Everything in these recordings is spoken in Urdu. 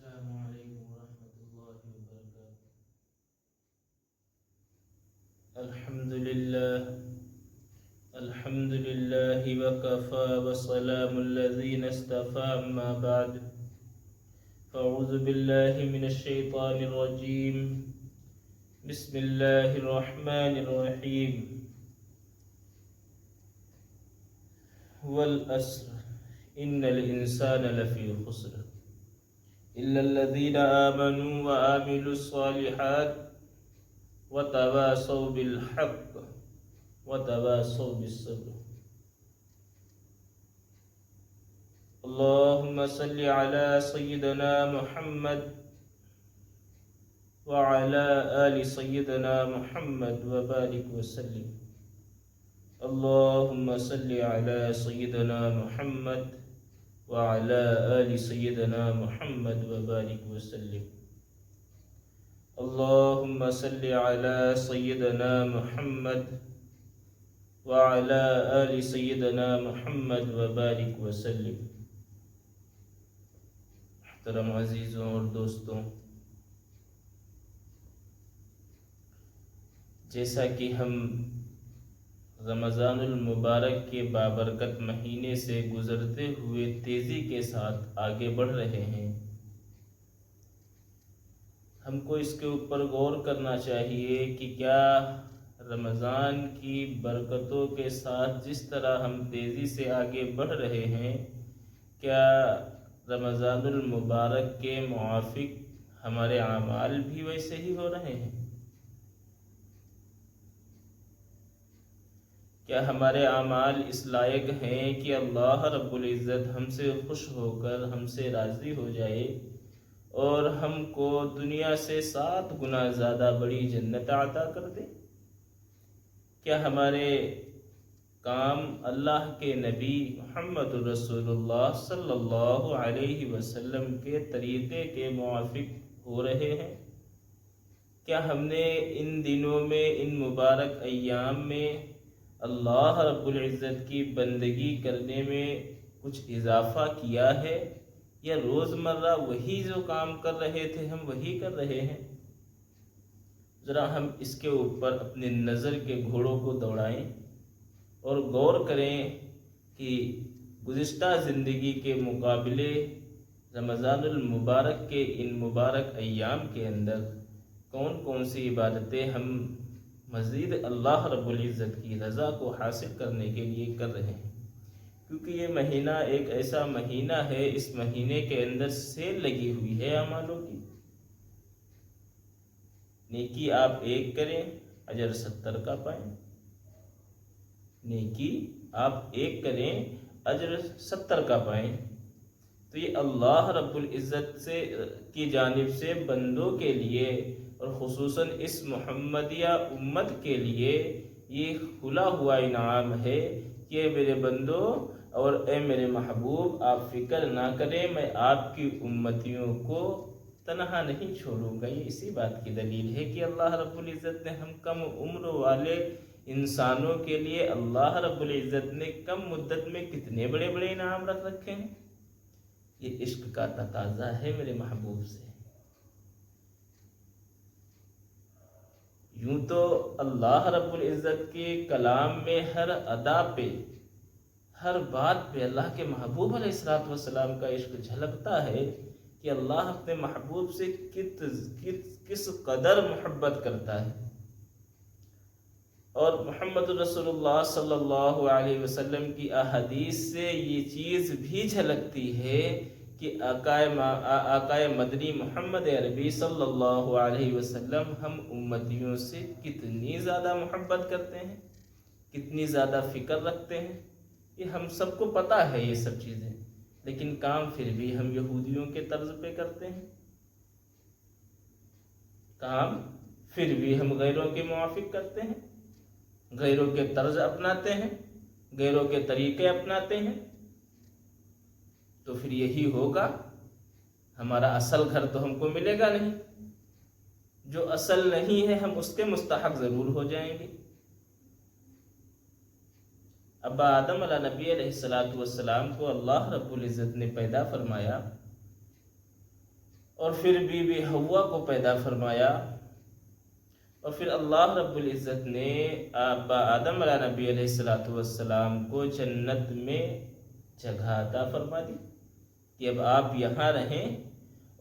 السلام علیکم ورحمۃ اللہ وبرکاتہ۔ الحمد للہ وکفى وسلام الذین اصطفى اما بعد فاعوذ باللہ من الشیطان الرجیم بسم اللہ الرحمن الرحیم والعصر ان الانسان لفی خسر إلا الذين آمنوا وعملوا الصالحات وتواصوا بالحق وتواصوا بالصبر۔ اللهم صل على سيدنا محمد وعلى آل سيدنا محمد وبارك وسلم۔ اللهم صل على سيدنا محمد وعلى آل سيدنا محمد وبارك وسلم۔ اللهم صل على سيدنا محمد وعلى آل سيدنا محمد وبارك وسلم۔ محترم عزیزوں اور دوستوں، جیسا کہ ہم رمضان المبارک کے بابرکت مہینے سے گزرتے ہوئے تیزی کے ساتھ آگے بڑھ رہے ہیں، ہم کو اس کے اوپر غور کرنا چاہیے کہ کیا رمضان کی برکتوں کے ساتھ جس طرح ہم تیزی سے آگے بڑھ رہے ہیں، کیا رمضان المبارک کے موافق ہمارے اعمال بھی ویسے ہی ہو رہے ہیں؟ کیا ہمارے اعمال اس لائق ہیں کہ اللہ رب العزت ہم سے خوش ہو کر ہم سے راضی ہو جائے اور ہم کو دنیا سے 7 گنا زیادہ بڑی جنت عطا کر دے؟ کیا ہمارے کام اللہ کے نبی محمد رسول اللہ صلی اللہ علیہ وسلم کے طریقے کے موافق ہو رہے ہیں؟ کیا ہم نے ان دنوں میں، ان مبارک ایام میں اللہ رب العزت کی بندگی کرنے میں کچھ اضافہ کیا ہے، یا روزمرہ وہی جو کام کر رہے تھے ہم وہی کر رہے ہیں؟ ذرا ہم اس کے اوپر اپنی نظر کے گھوڑوں کو دوڑائیں اور غور کریں کہ گزشتہ زندگی کے مقابلے رمضان المبارک کے ان مبارک ایام کے اندر کون کون سی عبادتیں ہم مزید اللہ رب العزت کی رضا کو حاصل کرنے کے لیے کر رہے ہیں، کیونکہ یہ مہینہ ایک ایسا مہینہ ہے، اس مہینے کے اندر سیل لگی ہوئی ہے اعمالوں کی۔ نیکی آپ 1 کریں، اجر 70 کا پائیں۔ نیکی آپ 1 کریں، اجر 70 کا پائیں۔ تو یہ اللہ رب العزت کی جانب سے بندوں کے لیے اور خصوصاً اس محمدیہ امت کے لیے یہ کھلا ہوا انعام ہے کہ میرے بندو اور اے میرے محبوب، آپ فکر نہ کریں، میں آپ کی امتیوں کو تنہا نہیں چھوڑوں گا۔ یہ اسی بات کی دلیل ہے کہ اللہ رب العزت نے ہم کم عمر والے انسانوں کے لیے اللہ رب العزت نے کم مدت میں کتنے بڑے بڑے انعام رکھ رکھے ہیں۔ یہ عشق کا تقاضا ہے میرے محبوب سے۔ یوں تو اللہ رب العزت کے کلام میں ہر ادا پہ، ہر بات پہ اللہ کے محبوب علیہ السلام کا عشق جھلکتا ہے کہ اللہ اپنے محبوب سے کس قدر محبت کرتا ہے۔ اور محمد رسول اللہ صلی اللہ علیہ وسلم کی احادیث سے یہ چیز بھی جھلکتی ہے کہ آقائے مدنی محمد عربی صلی اللہ علیہ وسلم ہم امتیوں سے کتنی زیادہ محبت کرتے ہیں، کتنی زیادہ فکر رکھتے ہیں۔ یہ ہم سب کو پتہ ہے یہ سب چیزیں، لیکن کام پھر بھی ہم یہودیوں کے طرز پہ کرتے ہیں، کام پھر بھی ہم غیروں کے موافق کرتے ہیں، غیروں کے طرز اپناتے ہیں، غیروں کے طریقے اپناتے ہیں۔ تو پھر یہی ہوگا، ہمارا اصل گھر تو ہم کو ملے گا نہیں، جو اصل نہیں ہے ہم اس کے مستحق ضرور ہو جائیں گے۔ ابا آدم علیہ نبی علیہ السلام کو اللہ رب العزت نے پیدا فرمایا اور پھر بی بی حوا کو پیدا فرمایا، اور پھر اللہ رب العزت نے آبا آدم علیہ نبی علیہ السلام کو جنت میں جگہ عطا فرما دی کہ اب آپ یہاں رہیں۔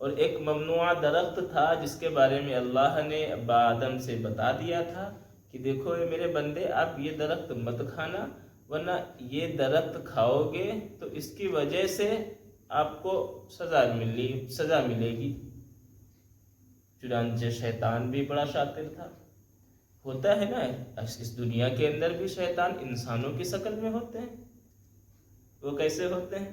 اور ایک ممنوع درخت تھا جس کے بارے میں اللہ نے ابا آدم سے بتا دیا تھا کہ دیکھو اے میرے بندے، آپ یہ درخت مت کھانا، ورنہ یہ درخت کھاؤ گے تو اس کی وجہ سے آپ کو سزا ملے گی۔ چنانچہ شیطان بھی بڑا شاطر تھا۔ ہوتا ہے نا، اس دنیا کے اندر بھی شیطان انسانوں کی شکل میں ہوتے ہیں۔ وہ کیسے ہوتے ہیں؟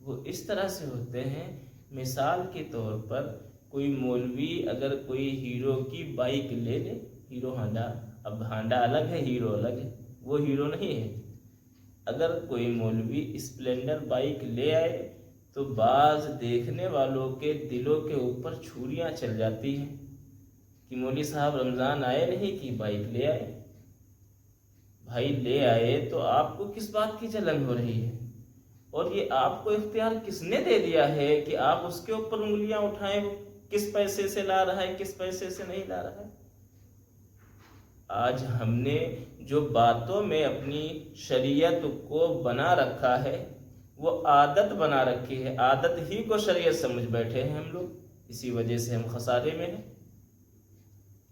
وہ اس طرح سے ہوتے ہیں، مثال کے طور پر کوئی مولوی اگر کوئی ہیرو کی بائک لے لے، ہیرو ہانڈا، اب ہانڈا الگ ہے ہیرو الگ ہے، وہ ہیرو نہیں ہے۔ اگر کوئی مولوی اسپلینڈر بائک لے آئے تو بعض دیکھنے والوں کے دلوں کے اوپر چھریاں چل جاتی ہیں کہ مولوی صاحب رمضان آئے نہیں کہ بائک لے آئے۔ بھائی لے آئے تو آپ کو کس بات کی جلن ہو رہی ہے؟ اور یہ آپ کو اختیار کس نے دے دیا ہے کہ آپ اس کے اوپر انگلیاں اٹھائیں؟ وہ کس پیسے سے لا رہا ہے، کس پیسے سے نہیں لا رہا ہے؟ آج ہم نے جو باتوں میں اپنی شریعت کو بنا رکھا ہے وہ عادت بنا رکھی ہے، عادت ہی کو شریعت سمجھ بیٹھے ہیں ہم لوگ، اسی وجہ سے ہم خسارے میں ہیں۔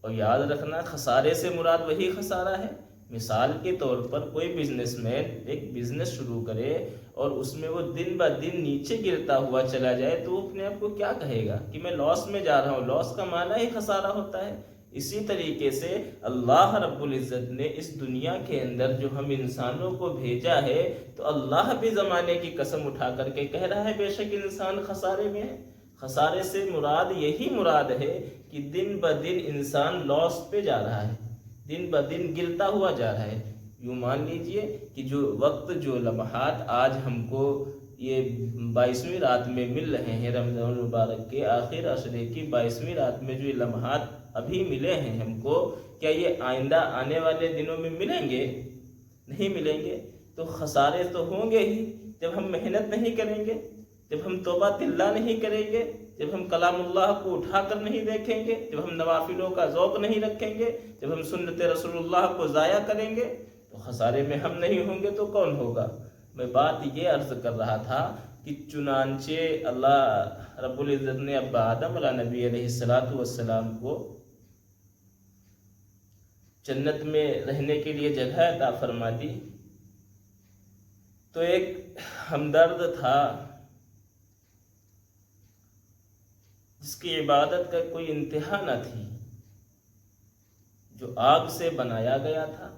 اور یاد رکھنا، خسارے سے مراد وہی خسارہ ہے۔ مثال کے طور پر کوئی بزنس مین ایک بزنس شروع کرے اور اس میں وہ دن بہ دن نیچے گرتا ہوا چلا جائے تو وہ اپنے آپ کو کیا کہے گا کہ میں لاس میں جا رہا ہوں؟ لاس کا معنی ہی خسارہ ہوتا ہے۔ اسی طریقے سے اللہ رب العزت نے اس دنیا کے اندر جو ہم انسانوں کو بھیجا ہے تو اللہ بھی زمانے کی قسم اٹھا کر کے کہہ رہا ہے بے شک انسان خسارے میں ہے۔ خسارے سے مراد یہی مراد ہے کہ دن بہ دن انسان لاس پہ جا رہا ہے، دن بہ دن گرتا ہوا جا رہا ہے۔ یوں مان لیجئے کہ جو وقت، جو لمحات آج ہم کو یہ 22ویں رات میں مل رہے ہیں، رمضان المبارک کے آخر عشرے کی 22ویں رات میں جو یہ لمحات ابھی ملے ہیں ہم کو، کیا یہ آئندہ آنے والے دنوں میں ملیں گے؟ نہیں ملیں گے۔ تو خسارے تو ہوں گے ہی جب ہم محنت نہیں کریں گے، جب ہم توبہ اللہ نہیں کریں گے، جب ہم کلام اللہ کو اٹھا کر نہیں دیکھیں گے، جب ہم نوافلوں کا ذوق نہیں رکھیں گے، جب ہم سنت رسول اللہ کو ضائع کریں گے، تو خسارے میں ہم نہیں ہوں گے تو کون ہوگا؟ میں بات یہ عرض کر رہا تھا کہ چنانچہ اللہ رب العزت نے ابا آدم علیہ نبی علیہ السلام کو جنت میں رہنے کے لیے جگہ عطا فرما دی، تو ایک ہمدرد تھا جس کی عبادت کا کوئی انتہا نہ تھی، جو آگ سے بنایا گیا تھا۔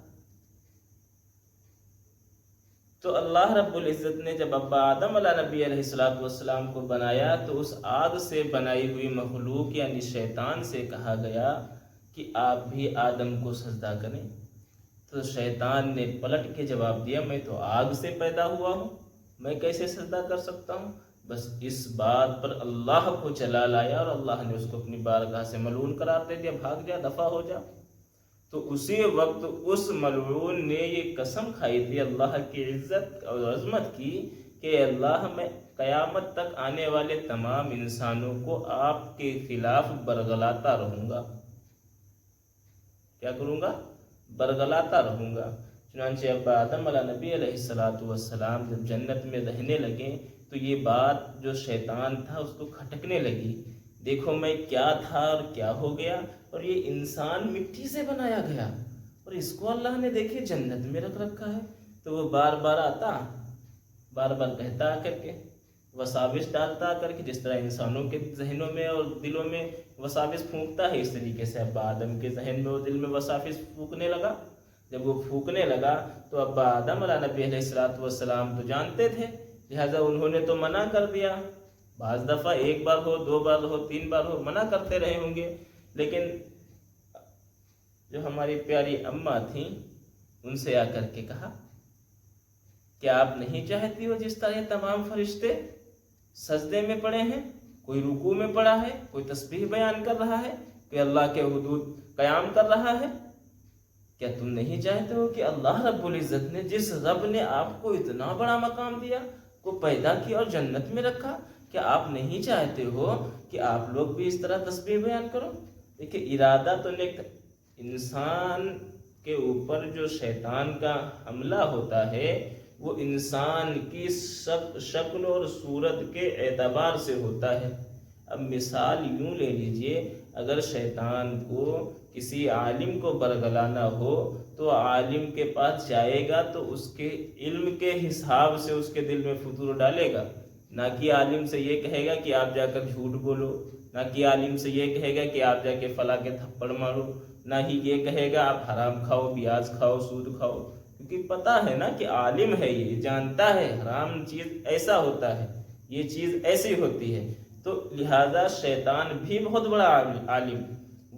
تو اللہ رب العزت نے جب ابا آدم علیہ نبی علیہ السلام کو بنایا تو اس آگ سے بنائی ہوئی مخلوق یعنی شیطان سے کہا گیا کہ آپ بھی آدم کو سجدہ کریں۔ تو شیطان نے پلٹ کے جواب دیا میں تو آگ سے پیدا ہوا ہوں، میں کیسے سجدہ کر سکتا ہوں؟ بس اس بات پر اللہ کو چلا لایا اور اللہ نے اس کو اپنی بارگاہ سے ملعون قرار دے دیا، بھاگ جا، دفع ہو جا۔ تو اسی وقت اس ملعون نے یہ قسم کھائی تھی اللہ کی عزت اور عظمت کی کہ اللہ میں قیامت تک آنے والے تمام انسانوں کو آپ کے خلاف برگلاتا رہوں گا۔ کیا کروں گا؟ برگلاتا رہوں گا۔ چنانچہ ابا آدم علیہ نبی علیہ السلام جب جنت میں رہنے لگے تو یہ بات جو شیطان تھا اس کو کھٹکنے لگی، دیکھو میں کیا تھا اور کیا ہو گیا، اور یہ انسان مٹی سے بنایا گیا اور اس کو اللہ نے دیکھے جنت میں رکھ رکھا ہے۔ تو وہ بار بار آتا، بار بار کہتا آ کر کے، وساوس ڈالتا آ کر کے، جس طرح انسانوں کے ذہنوں میں اور دلوں میں وساوس پھونکتا ہے، اس طریقے سے ابا آدم کے ذہن میں اور دل میں وساوس پھونکنے لگا۔ جب وہ پھونکنے لگا تو ابا آدم علیہ نبی علیہ السلام تو جانتے تھے، لہٰذا انہوں نے تو منع کر دیا۔ بعض دفعہ ایک بار ہو، دو بار ہو، تین بار ہو، منع کرتے رہے ہوں گے، لیکن جو ہماری پیاری اماں تھیں ان سے آ کر کے کہا کیا آپ نہیں چاہتی ہو جس طرح تمام فرشتے سجدے میں پڑے ہیں، کوئی رکوع میں پڑا ہے، کوئی تسبیح بیان کر رہا ہے، کوئی اللہ کے حدود قیام کر رہا ہے، کیا تم نہیں چاہتے ہو کہ اللہ رب العزت نے، جس رب نے آپ کو اتنا بڑا مقام دیا، کو پیدا کیا اور جنت میں رکھا، کیا آپ نہیں چاہتے ہو کہ آپ لوگ بھی اس طرح تسبیح بیان کرو؟ دیکھیں ارادہ تو نیک، انسان کے اوپر جو شیطان کا حملہ ہوتا ہے وہ انسان کی شکل اور صورت کے اعتبار سے ہوتا ہے۔ اب مثال یوں لے لیجئے، اگر شیطان کو کسی عالم کو برگلانا ہو تو عالم کے پاس جائے گا تو اس کے علم کے حساب سے اس کے دل میں فطور ڈالے گا، نہ کہ عالم سے یہ کہے گا کہ آپ جا کر جھوٹ بولو، نہ کہ عالم سے یہ کہے گا کہ آپ جا کے فلاں کے تھپڑ مارو، نہ ہی یہ کہے گا آپ حرام کھاؤ، بیاج کھاؤ، سود کھاؤ، کیونکہ پتہ ہے نا کہ عالم ہے، یہ جانتا ہے حرام چیز ایسا ہوتا ہے، یہ چیز ایسی ہوتی ہے۔ تو لہذا شیطان بھی بہت بڑا عالم،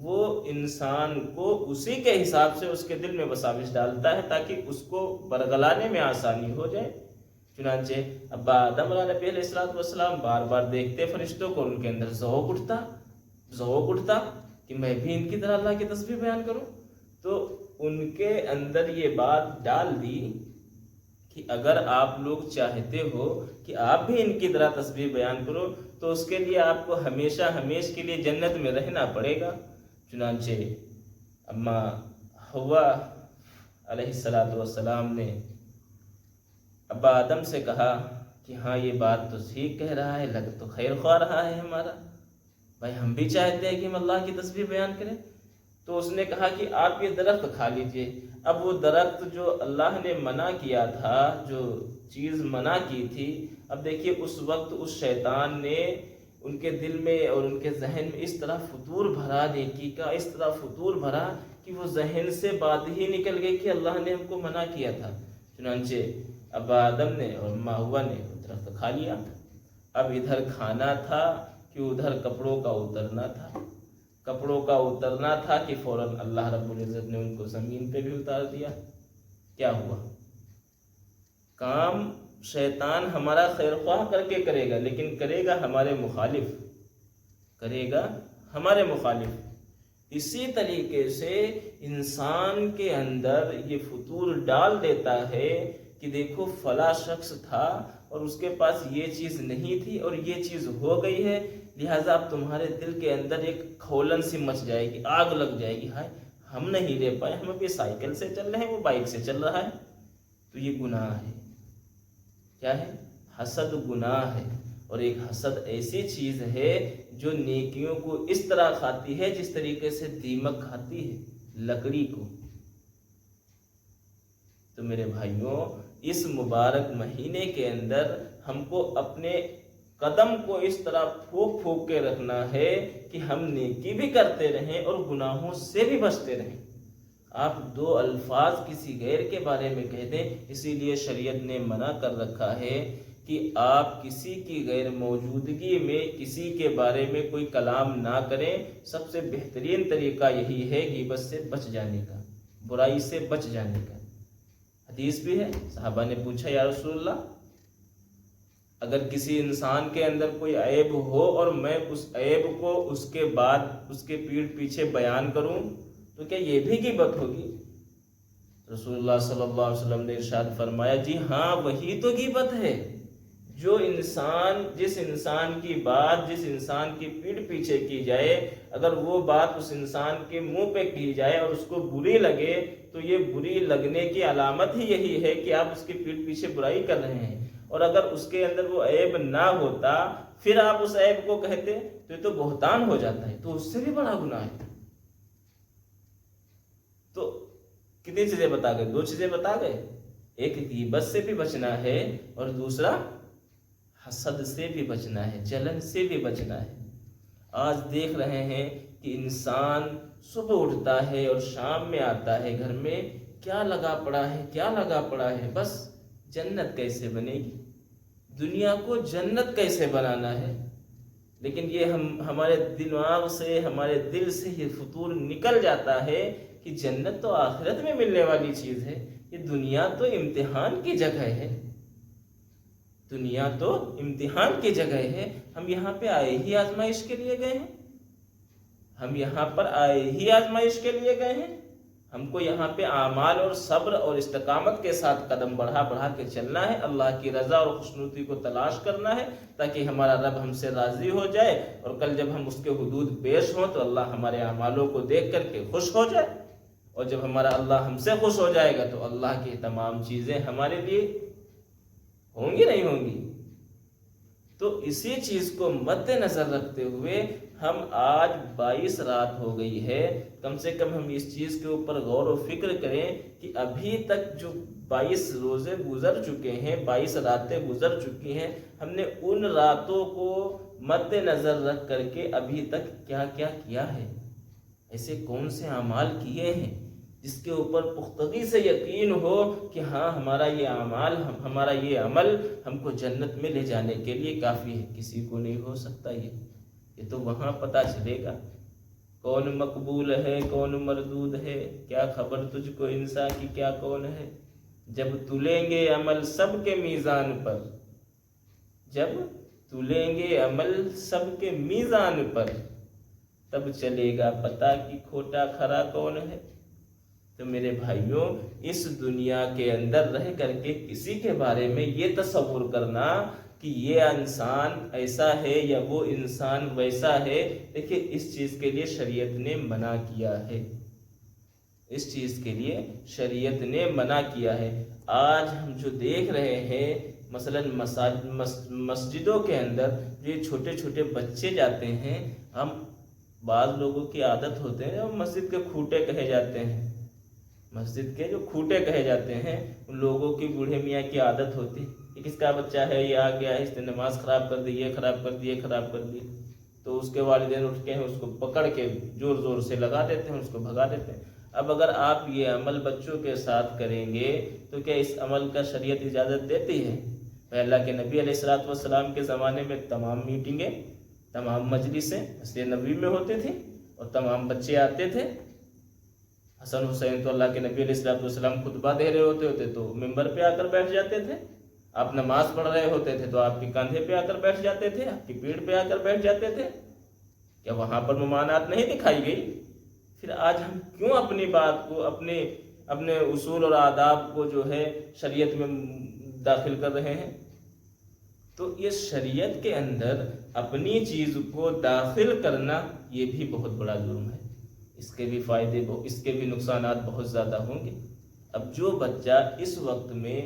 وہ انسان کو اسی کے حساب سے اس کے دل میں وساوس ڈالتا ہے تاکہ اس کو برگلانے میں آسانی ہو جائے۔ چنانچہ ابا آدم علیہ السلام بار بار دیکھتے فرشتوں کو، ان کے اندر ذوق اٹھتا کہ میں بھی ان کی طرح اللہ کی تسبیح بیان کروں، تو ان کے اندر یہ بات ڈال دی کہ اگر آپ لوگ چاہتے ہو کہ آپ بھی ان کی طرح تسبیح بیان کرو تو اس کے لیے آپ کو ہمیشہ کے لیے جنت میں رہنا پڑے گا۔ چنانچہ اما حوا علیہ السلام نے ابا آدم سے کہا کہ ہاں یہ بات تو ٹھیک کہہ رہا ہے، لگ تو خیر خواہ رہا ہے ہمارا، بھائی ہم بھی چاہتے ہیں کہ ہم اللہ کی تسبیح بیان کریں۔ تو اس نے کہا کہ آپ یہ درخت کھا لیجئے۔ اب وہ درخت جو اللہ نے منع کیا تھا، جو چیز منع کی تھی، اب دیکھیے اس وقت اس شیطان نے ان کے دل میں اور ان کے ذہن میں اس طرح فطور بھرا، نیکی کا اس طرح فطور بھرا کہ وہ ذہن سے بات ہی نکل گئی کہ اللہ نے ہم کو منع کیا تھا۔ چنانچہ ابا آدم نے اور اما حوا نے وہ درخت کھا لیا۔ اب ادھر کھانا تھا کہ ادھر کپڑوں کا اترنا تھا، کپڑوں کا اترنا تھا کہ فوراً اللہ رب العزت نے ان کو زمین پہ بھی اتار دیا۔ کیا ہوا؟ کام شیطان ہمارا خیر خواہ کر کے کرے گا، لیکن کرے گا ہمارے مخالف۔ اسی طریقے سے انسان کے اندر یہ فطور ڈال دیتا ہے کہ دیکھو فلاں شخص تھا اور اس کے پاس یہ چیز نہیں تھی اور یہ چیز ہو گئی ہے، لہٰذا اب تمہارے دل کے اندر ایک کھولن سی مچ جائے گی، آگ لگ جائے گی، ہائے ہم نہیں لے پائے، ہم ابھی سائیکل سے چل رہے ہیں، وہ بائک سے چل رہا ہے۔ تو یہ گناہ ہے۔ کیا ہے؟ حسد گناہ ہے، اور ایک حسد ایسی چیز ہے جو نیکیوں کو اس طرح کھاتی ہے جس طریقے سے دیمک کھاتی ہے لکڑی کو۔ تو میرے بھائیوں، اس مبارک مہینے کے اندر ہم کو اپنے قدم کو اس طرح پھونک پھونک کے رکھنا ہے کہ ہم نیکی بھی کرتے رہیں اور گناہوں سے بھی بچتے رہیں۔ آپ دو الفاظ کسی غیر کے بارے میں کہہ دیں، اسی لیے شریعت نے منع کر رکھا ہے کہ آپ کسی کی غیر موجودگی میں کسی کے بارے میں کوئی کلام نہ کریں۔ سب سے بہترین طریقہ یہی ہے غیبت سے بچ جانے کا، برائی سے بچ جانے کا۔ حدیث بھی ہے، صحابہ نے پوچھا یا رسول اللہ، اگر کسی انسان کے اندر کوئی عیب ہو اور میں اس عیب کو اس کے بعد اس کے پیٹھ پیچھے بیان کروں تو کیا یہ بھی غیبت ہوگی؟ رسول اللہ صلی اللہ علیہ وسلم نے ارشاد فرمایا، جی ہاں وہی تو غیبت ہے۔ جو انسان جس انسان کی بات جس انسان کی پیٹھ پیچھے کی جائے، اگر وہ بات اس انسان کے منہ پہ کی جائے اور اس کو بری لگے تو یہ بری لگنے کی علامت ہی یہی ہے کہ آپ اس کی پیٹھ پیچھے برائی کر رہے ہیں۔ اور اگر اس کے اندر وہ عیب نہ ہوتا پھر آپ اس عیب کو کہتے تو یہ تو بہتان ہو جاتا ہے، تو اس سے بھی بڑا گناہ ہے۔ تو کتنی چیزیں بتا گئے؟ دو چیزیں بتا گئے، ایک غیبت سے بھی بچنا ہے اور دوسرا حسد سے بھی بچنا ہے، جلن سے بھی بچنا ہے۔ آج دیکھ رہے ہیں کہ انسان صبح اٹھتا ہے اور شام میں آتا ہے گھر میں، کیا لگا پڑا ہے، بس جنت کیسے بنے گی، دنیا کو جنت کیسے بنانا ہے۔ لیکن یہ ہمارے دماغ سے ہمارے دل سے یہ فطور نکل جاتا ہے کہ جنت تو آخرت میں ملنے والی چیز ہے، یہ دنیا تو امتحان کی جگہ ہے، دنیا تو امتحان کی جگہ ہے۔ ہم یہاں پہ آئے ہی آزمائش کے لیے گئے ہیں، ہم کو یہاں پہ اعمال اور صبر اور استقامت کے ساتھ قدم بڑھا بڑھا کے چلنا ہے، اللہ کی رضا اور خوشنودی کو تلاش کرنا ہے، تاکہ ہمارا رب ہم سے راضی ہو جائے، اور کل جب ہم اس کے حدود پیش ہوں تو اللہ ہمارے اعمالوں کو دیکھ کر کے خوش ہو جائے، اور جب ہمارا اللہ ہم سے خوش ہو جائے گا تو اللہ کی تمام چیزیں ہمارے لیے ہوں گی نہیں ہوں گی۔ تو اسی چیز کو مد نظر رکھتے ہوئے ہم آج 22 رات ہو گئی ہے، کم سے کم ہم اس چیز کے اوپر غور و فکر کریں کہ ابھی تک جو 22 روزے گزر چکے ہیں، 22 راتیں گزر چکی ہیں، ہم نے ان راتوں کو مد نظر رکھ کر کے ابھی تک کیا کیا کیا ہے، ایسے کون سے اعمال کیے ہیں جس کے اوپر پختگی سے یقین ہو کہ ہاں ہمارا یہ اعمال، ہمارا یہ عمل ہم کو جنت میں لے جانے کے لیے کافی ہے۔ کسی کو نہیں ہو سکتا یہ تو وہاں پتہ چلے گا کون مقبول ہے کون مردود ہے، کیا خبر تجھ کو انسان کی کیا کون ہے، جب تلیں گے عمل سب کے میزان پر، جب تلیں گے عمل سب کے میزان پر، تب چلے گا پتہ کہ کھوٹا کھرا کون ہے۔ تو میرے بھائیوں، اس دنیا کے اندر رہ کر کے کسی کے بارے میں یہ تصور کرنا کہ یہ انسان ایسا ہے یا وہ انسان ویسا ہے، دیکھیں اس چیز کے لیے شریعت نے منع کیا ہے، اس چیز کے لیے شریعت نے منع کیا ہے۔ آج ہم جو دیکھ رہے ہیں مثلا مسجدوں کے اندر جو چھوٹے چھوٹے بچے جاتے ہیں، ہم بعض لوگوں کی عادت ہوتے ہیں، وہ مسجد کے کھوٹے کہے جاتے ہیں، مسجد کے جو کھوٹے کہے جاتے ہیں، ان لوگوں کی بوڑھے میاں کی عادت ہوتی ہے کہ کس کا بچہ ہے یہ آ گیا ہے، اس نے نماز خراب کر دی، یہ خراب کر دی، یہ خراب کر دی، تو اس کے والدین اٹھ کے اس کو پکڑ کے زور زور سے لگا دیتے ہیں، اس کو بھگا دیتے ہیں۔ اب اگر آپ یہ عمل بچوں کے ساتھ کریں گے تو کیا اس عمل کا شریعت اجازت دیتی ہے؟ اللہ کے نبی علیہ الصلوۃ والسلام کے زمانے میں تمام میٹنگیں، تمام مجلسیں مسجد نبوی میں ہوتی تھیں، اور تمام بچے آتے تھے۔ حسن حسین تو اللہ کے نبی علیہ الصلوۃ والسلام خطبہ دے رہے ہوتے تو ممبر پہ آ کر بیٹھ جاتے تھے، آپ نماز پڑھ رہے ہوتے تھے تو آپ کے کندھے پہ آ کر بیٹھ جاتے تھے، آپ کی پیٹھ پہ آ کر بیٹھ جاتے تھے۔ کیا وہاں پر ممانعت نہیں دکھائی گئی؟ پھر آج ہم کیوں اپنی بات کو، اپنے اصول اور آداب کو جو ہے شریعت میں داخل کر رہے ہیں؟ تو یہ شریعت کے اندر اپنی چیز کو داخل کرنا یہ بھی بہت بڑا جرم ہے، اس کے بھی فائدے اس کے بھی نقصانات بہت زیادہ ہوں گے۔ اب جو بچہ اس وقت میں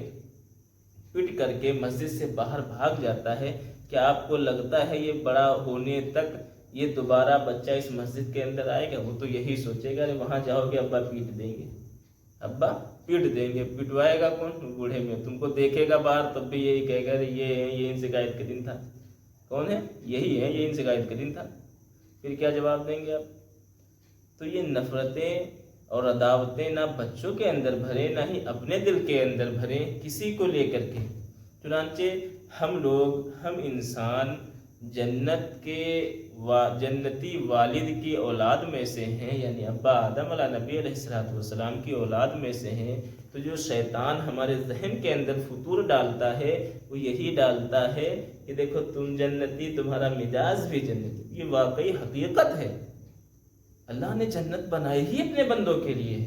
پٹ کر کے مسجد سے باہر بھاگ جاتا ہے، کیا آپ کو لگتا ہے یہ بڑا ہونے تک یہ دوبارہ بچہ اس مسجد کے اندر آئے گا؟ وہ تو یہی سوچے گا وہاں جاؤ گے ابا پیٹ دیں گے، ابا پیٹ دیں گے۔ پٹوائے گا کون؟ بوڑھے میں تم کو دیکھے گا باہر تب بھی یہی کہے گا یہ ہے، یہ ان شکایت کے دن تھا۔ کون ہے؟ یہی ہے، یہ ان شکایت کے دن تھا۔ پھر کیا جواب دیں گے آپ؟ تو یہ نفرتیں اور عداوتیں نہ بچوں کے اندر بھریں، نہ ہی اپنے دل کے اندر بھریں کسی کو لے کر کے۔ چنانچہ ہم انسان جنتی والد کی اولاد میں سے ہیں، یعنی ابا آدم علیہ نبی علیہ الصلوۃ والسلام کی اولاد میں سے ہیں۔ تو جو شیطان ہمارے ذہن کے اندر فطور ڈالتا ہے وہ یہی ڈالتا ہے کہ دیکھو تم جنتی، تمہارا مزاج بھی جنتی۔ یہ واقعی حقیقت ہے، اللہ نے جنت بنائی ہی اپنے بندوں کے لیے،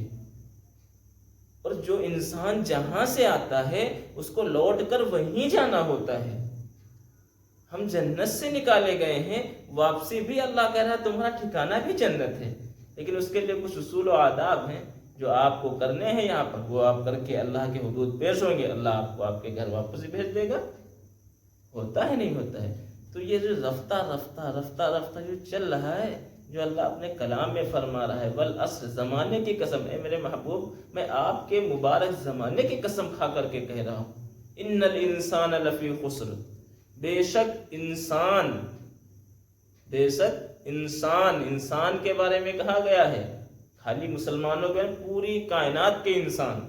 اور جو انسان جہاں سے آتا ہے اس کو لوٹ کر وہیں جانا ہوتا ہے۔ ہم جنت سے نکالے گئے ہیں، واپسی بھی اللہ کہہ رہا ہے تمہارا ٹھکانہ بھی جنت ہے، لیکن اس کے لیے کچھ اصول و آداب ہیں جو آپ کو کرنے ہیں یہاں پر، وہ آپ کر کے اللہ کے حدود پیش ہوں گے، اللہ آپ کو آپ کے گھر واپس ہی بھیج دے گا۔ ہوتا ہے نہیں ہوتا ہے؟ تو یہ جو رفتہ رفتہ جو چل رہا ہے، جو اللہ اپنے کلام میں فرما رہا ہے، والعصر، زمانے کی قسم ہے میرے محبوب، میں آپ کے مبارک زمانے کی قسم کھا کر کے کہہ رہا ہوں، ان الانسان لفی خسر، بے شک انسان کے بارے میں کہا گیا ہے، خالی مسلمانوں کے، پوری کائنات کے انسان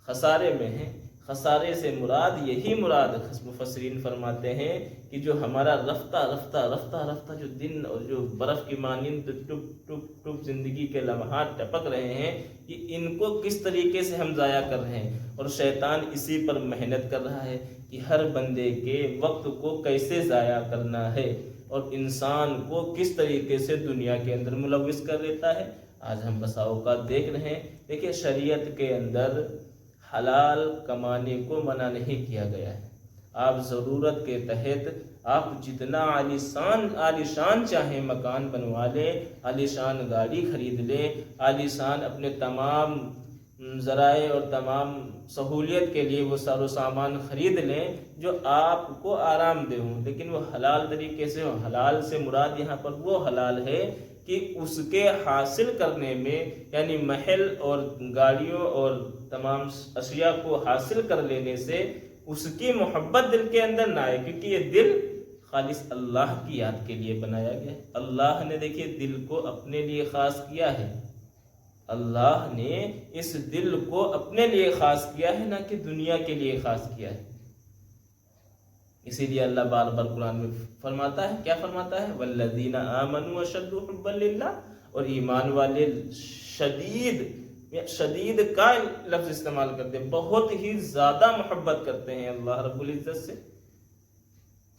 خسارے میں ہیں۔ خسارے سے مراد یہی مراد مفسرین فرماتے ہیں کہ جو ہمارا رفتہ جو دن اور جو برف کی مانند ٹپ زندگی کے لمحات ٹپک رہے ہیں، یہ ان کو کس طریقے سے ہم ضائع کر رہے ہیں، اور شیطان اسی پر محنت کر رہا ہے کہ ہر بندے کے وقت کو کیسے ضائع کرنا ہے، اور انسان کو کس طریقے سے دنیا کے اندر ملوث کر دیتا ہے۔ آج ہم بسا اوقات دیکھ رہے ہیں، دیکھیں شریعت کے اندر حلال کمانے کو منع نہیں کیا گیا ہے۔ آپ ضرورت کے تحت آپ جتنا عالی شان چاہیں مکان بنوا لیں، عالی شان گاڑی خرید لیں، عالی شان اپنے تمام ذرائع اور تمام سہولیت کے لیے وہ سارو سامان خرید لیں جو آپ کو آرام دہ ہوں، لیکن وہ حلال طریقے سے ہو۔ حلال سے مراد یہاں پر وہ حلال ہے کہ اس کے حاصل کرنے میں، یعنی محل اور گاڑیوں اور تمام اشیاء کو حاصل کر لینے سے اس کی محبت دل کے اندر نہ آئے، کیونکہ یہ دل خالص اللہ کی یاد کے لیے بنایا گیا ہے۔ اللہ نے دیکھیے دل کو اپنے لیے خاص کیا ہے، اللہ نے اس دل کو اپنے لیے خاص کیا ہے، نہ کہ دنیا کے لیے خاص کیا ہے۔ اسی لیے اللہ بار بار قرآن میں فرماتا ہے، کیا فرماتا ہے؟ والذین آمنوا اشد حبا للہ، اور ایمان والے شدید کا لفظ استعمال کرتے ہیں، بہت ہی زیادہ محبت کرتے ہیں اللہ رب العزت سے۔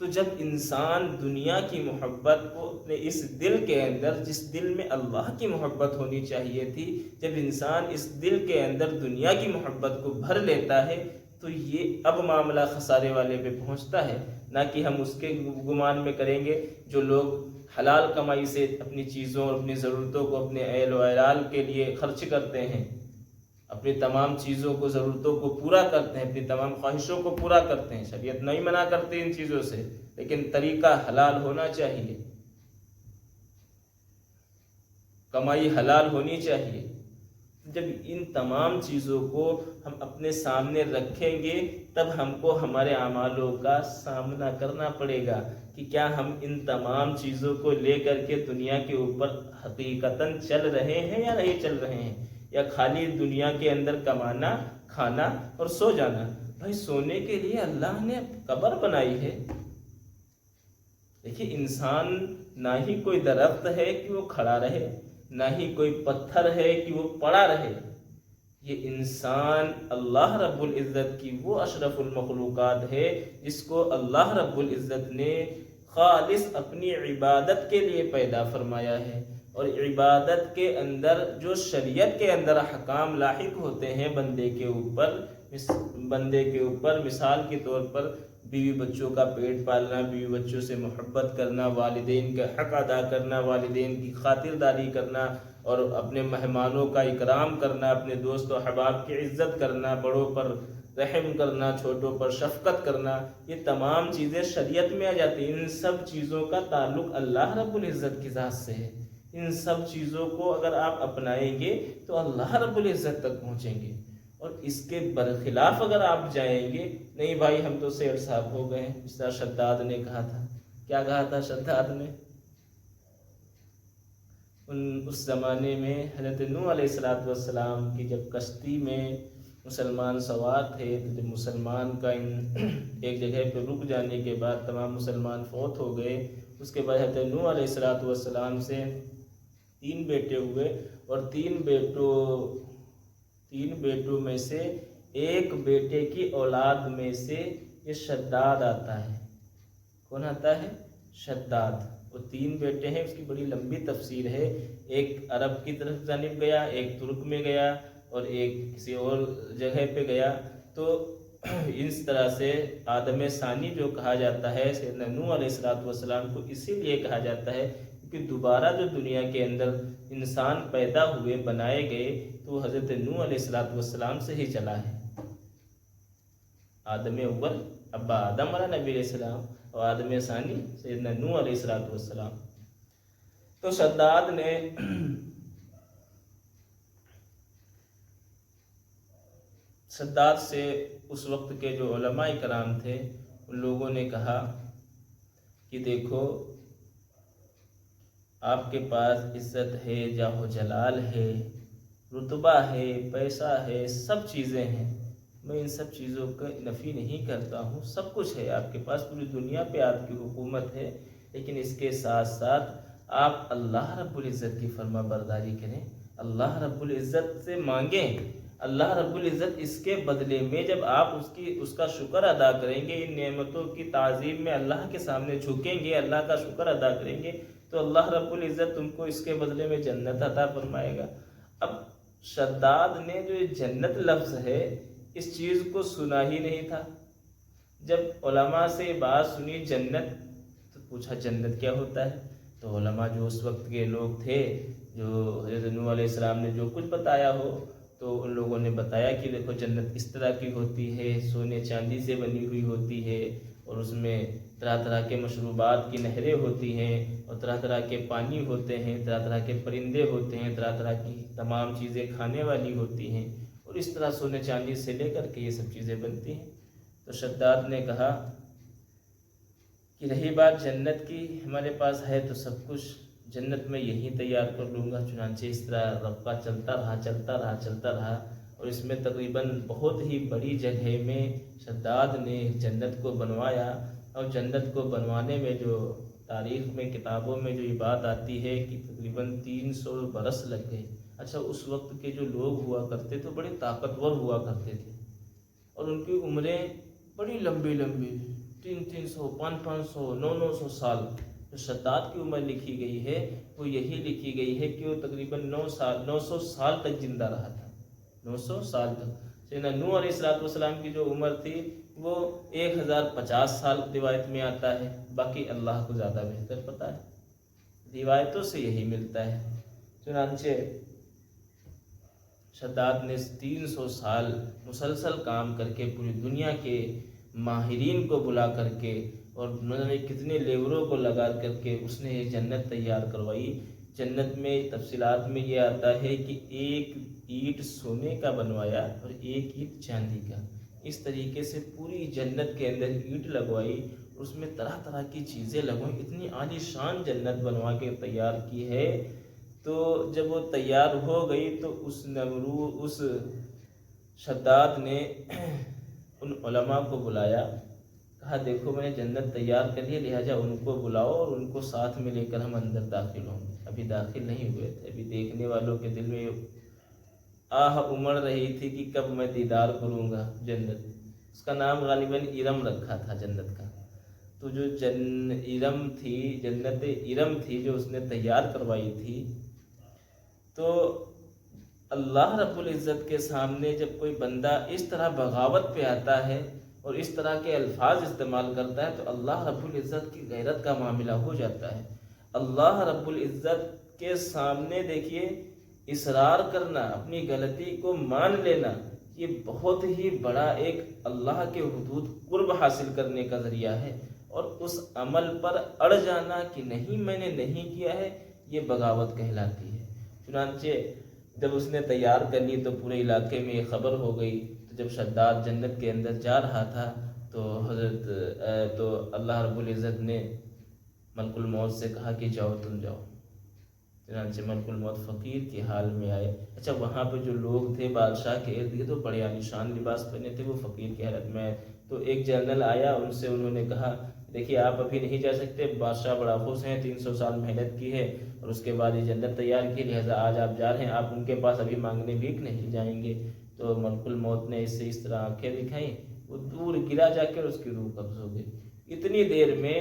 تو جب انسان دنیا کی محبت کو اپنے اس دل کے اندر، جس دل میں اللہ کی محبت ہونی چاہیے تھی، جب انسان اس دل کے اندر دنیا کی محبت کو بھر لیتا ہے تو یہ اب معاملہ خسارے والے پہ پہنچتا ہے، نہ کہ ہم اس کے گمان میں کریں گے جو لوگ حلال کمائی سے اپنی چیزوں اور اپنی ضرورتوں کو اپنے اہل و عیال کے لیے خرچ کرتے ہیں، اپنی تمام چیزوں کو، ضرورتوں کو پورا کرتے ہیں، اپنی تمام خواہشوں کو پورا کرتے ہیں۔ شریعت نہیں منع کرتی ان چیزوں سے، لیکن طریقہ حلال ہونا چاہیے، کمائی حلال ہونی چاہیے۔ جب ان تمام چیزوں کو ہم اپنے سامنے رکھیں گے تب ہم کو ہمارے اعمالوں کا سامنا کرنا پڑے گا کہ کیا ہم ان تمام چیزوں کو لے کر کے دنیا کے اوپر حقیقتاً چل رہے ہیں یا نہیں چل رہے ہیں، یا خالی دنیا کے اندر کمانا، کھانا اور سو جانا۔ بھائی سونے کے لیے اللہ نے قبر بنائی ہے۔ دیکھیے انسان نہ ہی کوئی درخت ہے کہ وہ کھڑا رہے، نہ ہی کوئی پتھر ہے کہ وہ پڑا رہے۔ یہ انسان اللہ رب العزت کی وہ اشرف المخلوقات ہے جس کو اللہ رب العزت نے خالص اپنی عبادت کے لیے پیدا فرمایا ہے، اور عبادت کے اندر جو شریعت کے اندر احکام لاحق ہوتے ہیں بندے کے اوپر، مثال کے طور پر بیوی بچوں کا پیٹ پالنا، بیوی بچوں سے محبت کرنا، والدین کا حق ادا کرنا، والدین کی خاطرداری کرنا، اور اپنے مہمانوں کا اکرام کرنا، اپنے دوست و احباب کی عزت کرنا، بڑوں پر رحم کرنا، چھوٹوں پر شفقت کرنا، یہ تمام چیزیں شریعت میں آ جاتی ہیں۔ ان سب چیزوں کا تعلق اللہ رب العزت کی ذات سے ہے۔ ان سب چیزوں کو اگر آپ اپنائیں گے تو اللہ رب العزت تک پہنچیں گے، اور اس کے برخلاف اگر آپ جائیں گے، نہیں بھائی ہم تو سیٹ صاحب ہو گئے ہیں، جس طرح شداد نے کہا تھا۔ کیا کہا تھا شداد نے؟ اس زمانے میں حضرت نوح علیہ السلام کی جب کشتی میں مسلمان سوار تھے، تو جب مسلمان کا ایک جگہ پہ رک جانے کے بعد تمام مسلمان فوت ہو گئے، اس کے بعد حضرت نوح علیہ السلام سے 3 بیٹے ہوئے، اور 3 بیٹوں میں سے ایک بیٹے کی اولاد میں سے یہ شداد آتا ہے۔ کون آتا ہے؟ شداد۔ وہ 3 بیٹے ہیں، اس کی بڑی لمبی تفسیر ہے۔ ایک عرب کی طرف جانب گیا، ایک ترک میں گیا، اور ایک کسی اور جگہ پہ گیا۔ تو اس طرح سے آدم ثانی جو کہا جاتا ہے سیدنا نوح علیہ السلام کو اسی لیے کہا جاتا ہے کیونکہ دوبارہ جو دنیا کے اندر انسان پیدا ہوئے، بنائے گئے، تو حضرت نوح علیہ السلام سے ہی چلا ہے۔ آدم اول ابا آدم علیہ نبی علیہ السلام، اور آدم ثانی سیدنا نوح علیہ السلام۔ تو شداد سے اس وقت کے جو علماء کرام تھے ان لوگوں نے کہا کہ دیکھو آپ کے پاس عزت ہے، جاہ و جلال ہے، رتبہ ہے، پیسہ ہے، سب چیزیں ہیں، میں ان سب چیزوں کا نفی نہیں کرتا ہوں، سب کچھ ہے آپ کے پاس، پوری دنیا پہ آپ کی حکومت ہے، لیکن اس کے ساتھ ساتھ آپ اللہ رب العزت کی فرما برداری کریں، اللہ رب العزت سے مانگیں۔ اللہ رب العزت اس کے بدلے میں جب آپ اس کا شکر ادا کریں گے، ان نعمتوں کی تعظیم میں اللہ کے سامنے جھکیں گے، اللہ کا شکر ادا کریں گے، تو اللہ رب العزت تم کو اس کے بدلے میں جنت عطا فرمائے گا۔ اب شداد نے جو یہ جنت لفظ ہے اس چیز کو سنا ہی نہیں تھا۔ جب علماء سے بات سنی جنت تو پوچھا جنت کیا ہوتا ہے؟ تو علماء جو اس وقت کے لوگ تھے، جو حضرت نوح علیہ السلام نے جو کچھ بتایا ہو، تو ان لوگوں نے بتایا کہ دیکھو جنت اس طرح کی ہوتی ہے، سونے چاندی سے بنی ہوئی ہوتی ہے، اور اس میں طرح طرح کے مشروبات کی نہریں ہوتی ہیں، اور طرح طرح کے پانی ہوتے ہیں، طرح طرح کے پرندے ہوتے ہیں، طرح طرح کی تمام چیزیں کھانے والی ہوتی ہیں، اور اس طرح سونے چاندی سے لے کر کے یہ سب چیزیں بنتی ہیں۔ تو شداد نے کہا کہ رہی بات جنت کی، ہمارے پاس ہے تو سب کچھ، جنت میں یہی تیار کر لوں گا۔ چنانچہ اس طرح رابطہ چلتا رہا، اور اس میں تقریباً بہت ہی بڑی جگہ میں شداد نے جنت کو بنوایا، اور جنت کو بنوانے میں جو تاریخ میں کتابوں میں جو یہ بات آتی ہے کہ تقریباً 300 برس لگ گئے۔ اچھا، اس وقت کے جو لوگ ہوا کرتے تھے بڑے طاقتور ہوا کرتے تھے، اور ان کی عمریں بڑی لمبی 300 500 900 سال۔ جو شداد کی عمر لکھی گئی ہے وہ یہی لکھی گئی ہے کہ وہ تقریباً 900 سال تک زندہ رہا تھا، 900 سال تک۔ سیدنا نوح علیہ السلام کی جو عمر تھی وہ 1050 سال روایت میں آتا ہے، باقی اللہ کو زیادہ بہتر پتہ ہے، روایتوں سے یہی ملتا ہے۔ چنانچہ شداد نے 300 سال مسلسل کام کر کے پوری دنیا کے ماہرین کو بلا کر کے اور کتنے لیبروں کو لگا کر کے اس نے یہ جنت تیار کروائی۔ جنت میں تفصیلات میں یہ آتا ہے کہ ایک اینٹ سونے کا بنوایا اور ایک اینٹ چاندی کا، اس طریقے سے پوری جنت کے اندر اینٹ لگوائی، اس میں طرح طرح کی چیزیں لگوائیں، اتنی عالی شان جنت بنوا کے تیار کی ہے۔ تو جب وہ تیار ہو گئی تو اس شداد نے ان علماء کو بلایا، کہا دیکھو میں نے جنت تیار کر لی، لہٰذا ان کو بلاؤ اور ان کو ساتھ میں لے کر ہم اندر داخل ہوں گے۔ ابھی داخل نہیں ہوئے تھے، ابھی دیکھنے والوں کے دل میں آہ امڑ رہی تھی کہ کب میں دیدار کروں گا جنت۔ اس کا نام غالباً ارم رکھا تھا جنت کا۔ تو جو ارم تھی، جنت ارم تھی جو اس نے تیار کروائی تھی، تو اللہ رب العزت کے سامنے جب کوئی بندہ اس طرح بغاوت پہ آتا ہے اور اس طرح کے الفاظ استعمال کرتا ہے تو اللہ رب العزت کی غیرت کا معاملہ ہو جاتا ہے۔ اللہ رب العزت کے سامنے دیکھیے اصرار کرنا، اپنی غلطی کو مان لینا، یہ بہت ہی بڑا ایک اللہ کے حدود قرب حاصل کرنے کا ذریعہ ہے، اور اس عمل پر اڑ جانا کہ نہیں میں نے نہیں کیا ہے، یہ بغاوت کہلاتی ہے۔ چنانچہ جب اس نے تیار کر لی تو پورے علاقے میں یہ خبر ہو گئی۔ تو جب شداد جنت کے اندر جا رہا تھا تو اللہ رب العزت نے ملک الموت سے کہا کہ جاؤ تم جاؤ۔ چنانچہ ملک الموت فقیر کے حال میں آئے۔ اچھا، وہاں پہ جو لوگ تھے بادشاہ کے ارد گرد، تو بڑے عالیشان لباس پہنے تھے، وہ فقیر کی حالت میں آئے۔ تو ایک جنرل آیا، ان سے انہوں نے کہا دیکھیے آپ ابھی نہیں جا سکتے، بادشاہ بڑا خوش ہیں، 300 سال محنت کی ہے اور اس کے بعد یہ جنت تیار کی، لہٰذا آج آپ جا رہے ہیں، آپ ان کے پاس ابھی مانگنے بھیک نہیں جائیں گے۔ تو ملک الموت نے اس طرح آنکھیں دکھائیں، وہ دور گرا جا کر اس کی روح قبض ہو گئی۔ اتنی دیر میں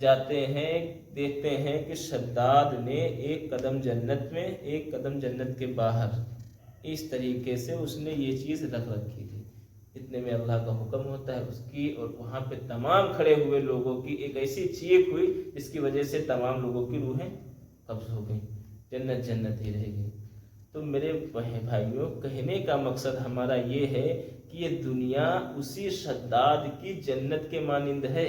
جاتے ہیں، دیکھتے ہیں کہ شداد نے ایک قدم جنت میں ایک قدم جنت کے باہر، اس طریقے سے اس نے یہ چیز رکھ رکھی تھی۔ اتنے میں اللہ کا حکم ہوتا ہے اس کی، اور وہاں پہ تمام کھڑے ہوئے لوگوں کی ایک ایسی چیخ ہوئی جس کی وجہ سے تمام لوگوں کی روحیں قبض ہو گئیں، جنت جنت ہی رہ گئی۔ تو میرے بھائیوں، کہنے کا مقصد ہمارا یہ ہے کہ یہ دنیا اسی شداد کی جنت کے مانند ہے۔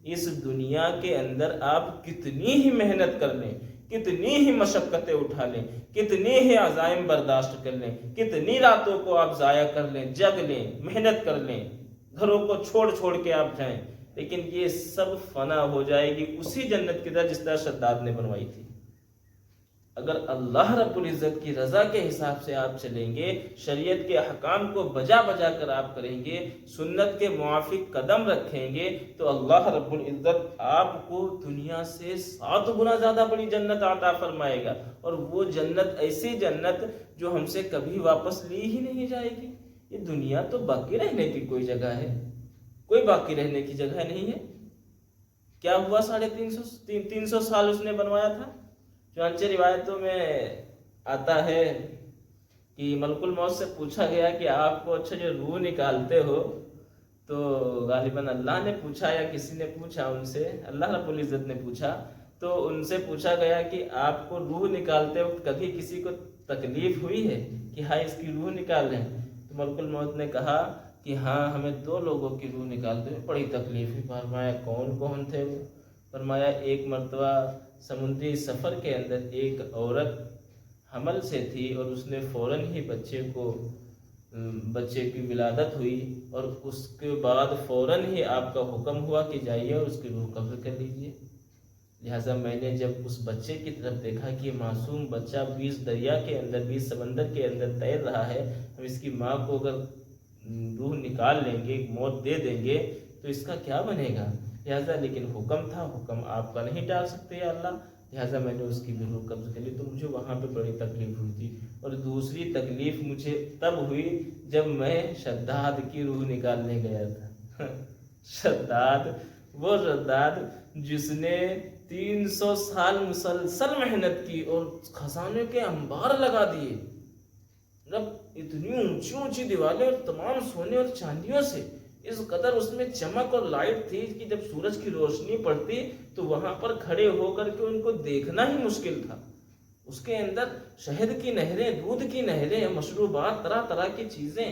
اس دنیا کے اندر آپ کتنی ہی محنت کر لیں، کتنی ہی مشقتیں اٹھا لیں، کتنی ہی عزائم برداشت کر لیں، کتنی راتوں کو آپ ضائع کر لیں، جگ لیں، محنت کر لیں، گھروں کو چھوڑ کے آپ جائیں، لیکن یہ سب فنا ہو جائے گی اسی جنت کی طرح جس طرح شداد نے بنوائی تھی۔ اگر اللہ رب العزت کی رضا کے حساب سے آپ چلیں گے، شریعت کے احکام کو بجا کر آپ کریں گے، سنت کے موافق قدم رکھیں گے، تو اللہ رب العزت آپ کو دنیا سے 7 گنا زیادہ بڑی جنت عطا فرمائے گا، اور وہ جنت ایسی جنت جو ہم سے کبھی واپس لی ہی نہیں جائے گی۔ یہ دنیا تو باقی رہنے کی کوئی جگہ ہے، کوئی باقی رہنے کی جگہ نہیں ہے۔ کیا ہوا 350 سال اس نے بنوایا تھا؟ چنانچہ روایتوں میں آتا ہے کہ ملک الموت سے پوچھا گیا کہ آپ کو اچھا جو روح نکالتے ہو، تو غالباً اللہ نے پوچھا یا کسی نے پوچھا ان سے، اللہ رب العزت نے پوچھا، تو ان سے پوچھا گیا کہ آپ کو روح نکالتے وقت کبھی کسی کو تکلیف ہوئی ہے کہ ہاں اس کی روح نکال رہے ہیں؟ تو ملک الموت نے کہا کہ ہاں ہمیں 2 لوگوں کی روح نکالتے ہوئے بڑی تکلیف ہوئی۔ فرمایا کون کون تھے وہ؟ فرمایا ایک مرتبہ سمندری سفر کے اندر ایک عورت حمل سے تھی اور اس نے فوراً ہی بچے کی ولادت ہوئی، اور اس کے بعد فوراً ہی آپ کا حکم ہوا کہ جائیے اور اس کی روح قبض کر لیجیے۔ لہٰذا میں نے جب اس بچے کی طرف دیکھا کہ معصوم بچہ 20 دریا کے اندر، 20 سمندر کے اندر تیر رہا ہے، ہم اس کی ماں کو اگر روح نکال لیں گے، موت دے دیں گے تو اس کا کیا بنے گا؟ لہٰذا لیکن حکم تھا، حکم آپ کا نہیں ٹال سکتے یا اللہ، لہٰذا میں نے اس کی بھی روح قبض کر لی۔ تو مجھے وہاں پہ بڑی تکلیف ہوئی تھی، اور دوسری تکلیف مجھے تب ہوئی جب میں شداد کی روح نکالنے گیا تھا۔ شداد، وہ شداد جس نے 300 سال مسلسل محنت کی اور خزانے کے انبار لگا دیے، رب اتنی اونچی اونچی دیواریں اور تمام سونے اور چاندیوں سے، اس قدر اس میں چمک اور لائٹ تھی کہ جب سورج کی روشنی پڑتی تو وہاں پر کھڑے ہو کر کے ان کو دیکھنا ہی مشکل تھا۔ اس کے اندر شہد کی نہریں، دودھ کی نہریں، مشروبات، طرح طرح کی چیزیں،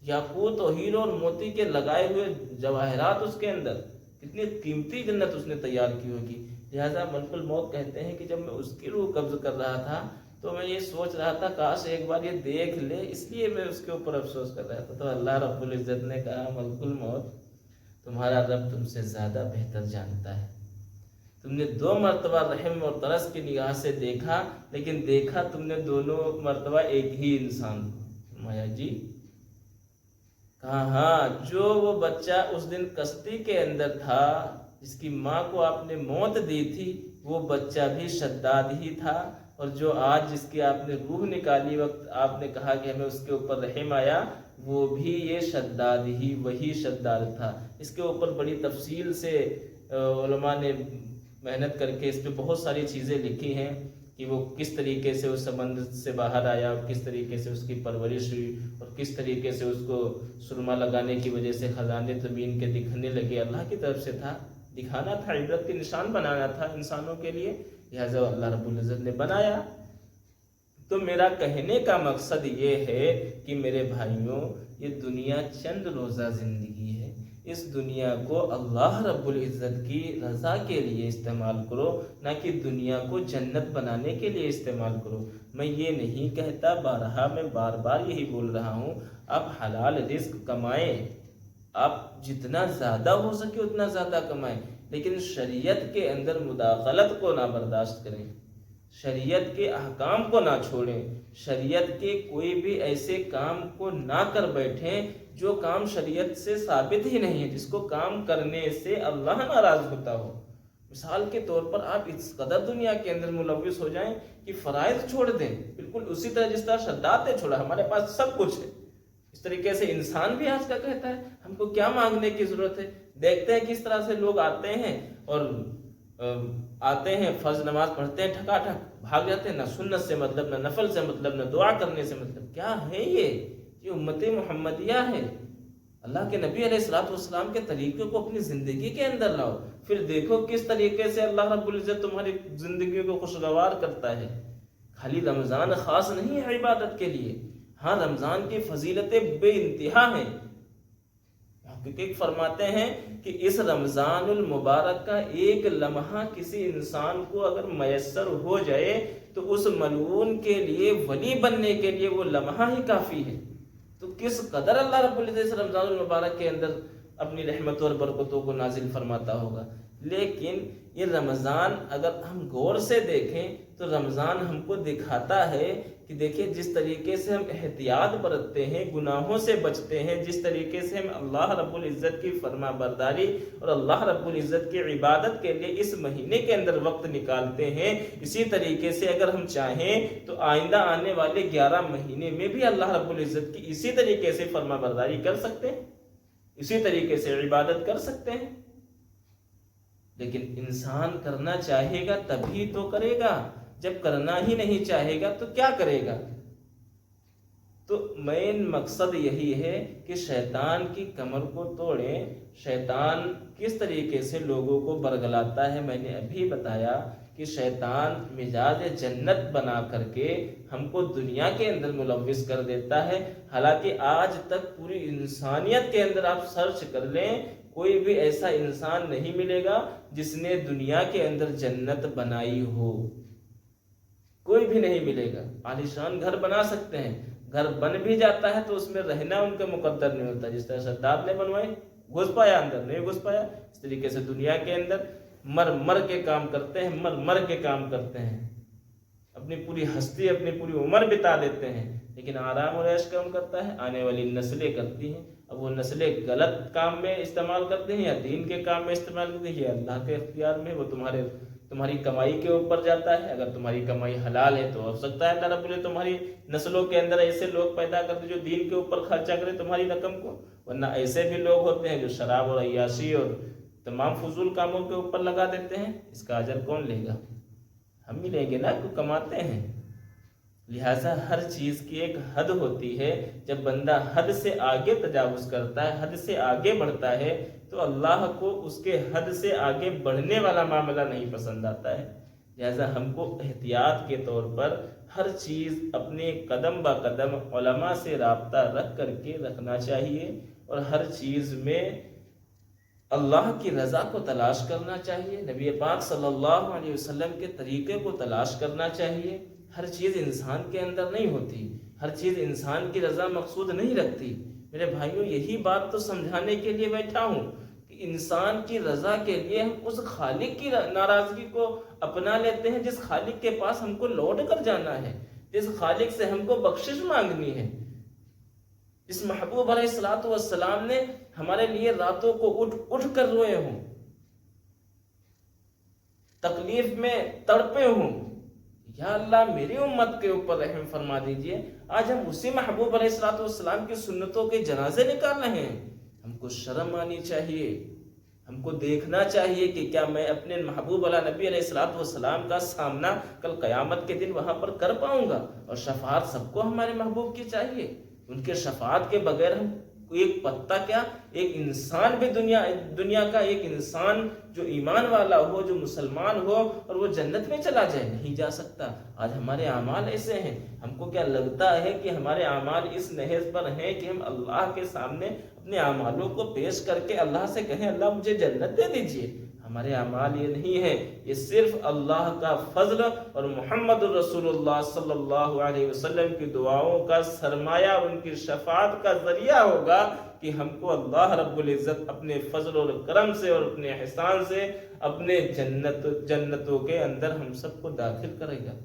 یاقوت اور ہیروں اور موتی کے لگائے ہوئے جواہرات، اس کے اندر کتنی قیمتی جنت اس نے تیار کی ہوگی۔ لہٰذا ملک الموت کہتے ہیں کہ جب میں اس کی روح قبض کر رہا تھا تو میں یہ سوچ رہا تھا کاش ایک بار یہ دیکھ لے، اس لیے میں اس کے اوپر افسوس کر رہا تھا۔ تو اللہ رب العزت نے کہا ملک الموت، تمہارا رب تم سے زیادہ بہتر جانتا ہے۔ تم نے 2 مرتبہ رحم اور ترس کی نگاہ سے دیکھا، لیکن دیکھا تم نے دونوں مرتبہ ایک ہی انسان کو۔ فرمایا جی؟ کہا ہاں، جو وہ بچہ اس دن کشتی کے اندر تھا، جس کی ماں کو آپ نے موت دی تھی، وہ بچہ بھی شداد ہی تھا، اور جو آج جس کی آپ نے روح نکالی وقت آپ نے کہا کہ ہمیں اس کے اوپر رحم آیا، وہ بھی یہ شداد ہی، وہی شداد تھا۔ اس کے اوپر بڑی تفصیل سے علماء نے محنت کر کے اس پہ بہت ساری چیزیں لکھی ہیں کہ وہ کس طریقے سے اس سمندر سے باہر آیا، اور کس طریقے سے اس کی پرورش ہوئی، اور کس طریقے سے اس کو سرما لگانے کی وجہ سے خزانے زمین کے دکھنے لگے۔ اللہ کی طرف سے تھا، دکھانا تھا، عبرت کے نشان بنانا تھا انسانوں کے لیے، لہٰذا اللہ رب العزت نے بنایا۔ تو میرا کہنے کا مقصد یہ ہے کہ میرے بھائیوں، یہ دنیا چند روزہ زندگی ہے، اس دنیا کو اللہ رب العزت کی رضا کے لیے استعمال کرو، نہ کہ دنیا کو جنت بنانے کے لیے استعمال کرو۔ میں یہ نہیں کہتا، میں بار بار یہی بول رہا ہوں، آپ حلال رزق کمائیں، آپ جتنا زیادہ ہو سکے اتنا زیادہ کمائیں، لیکن شریعت کے اندر مداخلت کو نہ برداشت کریں، شریعت کے احکام کو نہ چھوڑیں، شریعت کے کوئی بھی ایسے کام کو نہ کر بیٹھیں جو کام شریعت سے ثابت ہی نہیں ہے، جس کو کام کرنے سے اللہ ناراض ہوتا ہو۔ مثال کے طور پر آپ اس قدر دنیا کے اندر ملوث ہو جائیں کہ فرائض چھوڑ دیں، بالکل اسی طرح جس طرح شداد نے چھوڑا۔ ہمارے پاس سب کچھ ہے، اس طریقے سے انسان بھی آج کا کہتا ہے ہم کو کیا مانگنے کی ضرورت ہے۔ دیکھتے ہیں کس طرح سے لوگ آتے ہیں اور فرض نماز پڑھتے ہیں، ٹھکا ٹھک بھاگ جاتے ہیں، نہ سنت سے مطلب، نہ نفل سے مطلب، نہ دعا کرنے سے مطلب۔ کیا ہے یہ امت محمدیہ ہے۔ اللہ کے نبی علیہ الصلوۃ والسلام کے طریقے کو اپنی زندگی کے اندر لاؤ، پھر دیکھو کس طریقے سے اللہ رب العزت تمہاری زندگی کو خوشگوار کرتا ہے۔ خالی رمضان خاص نہیں ہے عبادت کے لیے، ہاں رمضان کی فضیلتیں بے انتہا ہیں۔ محقق فرماتے ہیں کہ اس رمضان المبارک کا ایک لمحہ کسی انسان کو اگر میسر ہو جائے تو اس ملعون کے لیے، ولی بننے کے لیے وہ لمحہ ہی کافی ہے۔ تو کس قدر اللہ رب العزت رمضان المبارک کے اندر اپنی رحمتوں اور برکتوں کو نازل فرماتا ہوگا۔ لیکن یہ رمضان اگر ہم غور سے دیکھیں تو رمضان ہم کو دکھاتا ہے کہ دیکھیں جس طریقے سے ہم احتیاط برتتے ہیں، گناہوں سے بچتے ہیں، جس طریقے سے ہم اللہ رب العزت کی فرما برداری اور اللہ رب العزت کی عبادت کے لیے اس مہینے کے اندر وقت نکالتے ہیں، اسی طریقے سے اگر ہم چاہیں تو آئندہ آنے والے 11 مہینے میں بھی اللہ رب العزت کی اسی طریقے سے فرما برداری کر سکتے ہیں، اسی طریقے سے عبادت کر سکتے ہیں۔ لیکن انسان کرنا چاہے گا تبھی تو کرے گا، جب کرنا ہی نہیں چاہے گا تو کیا کرے گا؟ تو مین مقصد یہی ہے کہ شیطان کی کمر کو توڑیں۔ شیطان کس طریقے سے لوگوں کو برگلاتا ہے، میں نے ابھی بتایا کہ شیطان مزاج جنت بنا کر کے ہم کو دنیا کے اندر ملوث کر دیتا ہے۔ حالانکہ آج تک پوری انسانیت کے اندر آپ سرچ کر لیں، کوئی بھی ایسا انسان نہیں ملے گا جس نے دنیا کے اندر جنت بنائی ہو، کوئی بھی نہیں ملے گا۔ عالیشان گھر بنا سکتے ہیں، گھر بن بھی جاتا ہے تو اس میں رہنا ان کا مقدر نہیں ہوتا، جس طرح سردار نے بنوائے گھس پایا اندر، نہیں گھس پایا۔ اس طریقے سے دنیا کے اندر مر کے کام کرتے ہیں، مر کے کام کرتے ہیں، اپنی پوری ہستی اپنی پوری عمر بتا دیتے ہیں، لیکن آرام و عیش کام کرتا ہے، آنے والی نسلیں کرتی ہیں۔ اب وہ نسلیں غلط کام میں استعمال کرتے ہیں یا دین کے کام میں استعمال کرتے ہیں، یہ اللہ کے اختیار میں، وہ تمہاری کمائی کے اوپر جاتا ہے۔ اگر تمہاری کمائی حلال ہے تو ہو سکتا ہے اللہ رب العزت تمہاری نسلوں کے اندر ایسے لوگ پیدا کرتے جو دین کے اوپر خرچہ کرے تمہاری رقم کو، ورنہ ایسے بھی لوگ ہوتے ہیں جو شراب اور عیاشی اور تمام فضول کاموں کے اوپر لگا دیتے ہیں۔ اس کا اجر کون لے گا؟ ہم ہی لیں گے نا، کو کماتے ہیں۔ لہٰذا ہر چیز کی ایک حد ہوتی ہے، جب بندہ حد سے آگے تجاوز کرتا ہے، حد سے آگے بڑھتا ہے، تو اللہ کو اس کے حد سے آگے بڑھنے والا معاملہ نہیں پسند آتا ہے۔ لہٰذا ہم کو احتیاط کے طور پر ہر چیز اپنے قدم با قدم علماء سے رابطہ رکھ کر کے رکھنا چاہیے، اور ہر چیز میں اللہ کی رضا کو تلاش کرنا چاہیے، نبی پاک صلی اللہ علیہ وسلم کے طریقے کو تلاش کرنا چاہیے۔ ہر چیز انسان کے اندر نہیں ہوتی، ہر چیز انسان کی رضا مقصود نہیں رکھتی۔ میرے بھائیوں، یہی بات تو سمجھانے کے لیے بیٹھا ہوں کہ انسان کی رضا کے لیے ہم اس خالق کی ناراضگی کو اپنا لیتے ہیں جس خالق کے پاس ہم کو لوٹ کر جانا ہے، جس خالق سے ہم کو بخشش مانگنی ہے، جس محبوب علیہ الصلوۃ والسلام نے ہمارے لیے راتوں کو اٹھ کر روئے ہوں، تکلیف میں تڑپے ہوں۔ یا اللہ میری امت کے اوپر رحم فرما دیجئے۔ آج ہم اسی محبوب علیہ الصلوۃ والسلام کی سنتوں کے جنازے نکال رہے ہیں۔ ہم کو شرم آنی چاہیے، ہم کو دیکھنا چاہیے کہ کیا میں اپنے محبوب نبی علیہ الصلوۃ والسلام کا سامنا کل قیامت کے دن وہاں پر کر پاؤں گا؟ اور شفاعت سب کو ہمارے محبوب کی چاہیے، ان کے شفاعت کے بغیر ہم ایک پتا کیا، ایک انسان بھی دنیا کا ایک انسان جو ایمان والا ہو، جو مسلمان ہو اور وہ جنت میں چلا جائے، نہیں جا سکتا۔ آج ہمارے اعمال ایسے ہیں، ہم کو کیا لگتا ہے کہ ہمارے اعمال اس نہج پر ہیں کہ ہم اللہ کے سامنے اپنے اعمالوں کو پیش کر کے اللہ سے کہیں اللہ مجھے جنت دے دیجئے؟ ہمارے اعمال یہ نہیں ہے، یہ صرف اللہ کا فضل اور محمد الرسول اللہ صلی اللہ علیہ وسلم کی دعاؤں کا سرمایہ، ان کی شفاعت کا ذریعہ ہوگا کہ ہم کو اللہ رب العزت اپنے فضل اور کرم سے اور اپنے احسان سے اپنے جنتوں کے اندر ہم سب کو داخل کرے گا۔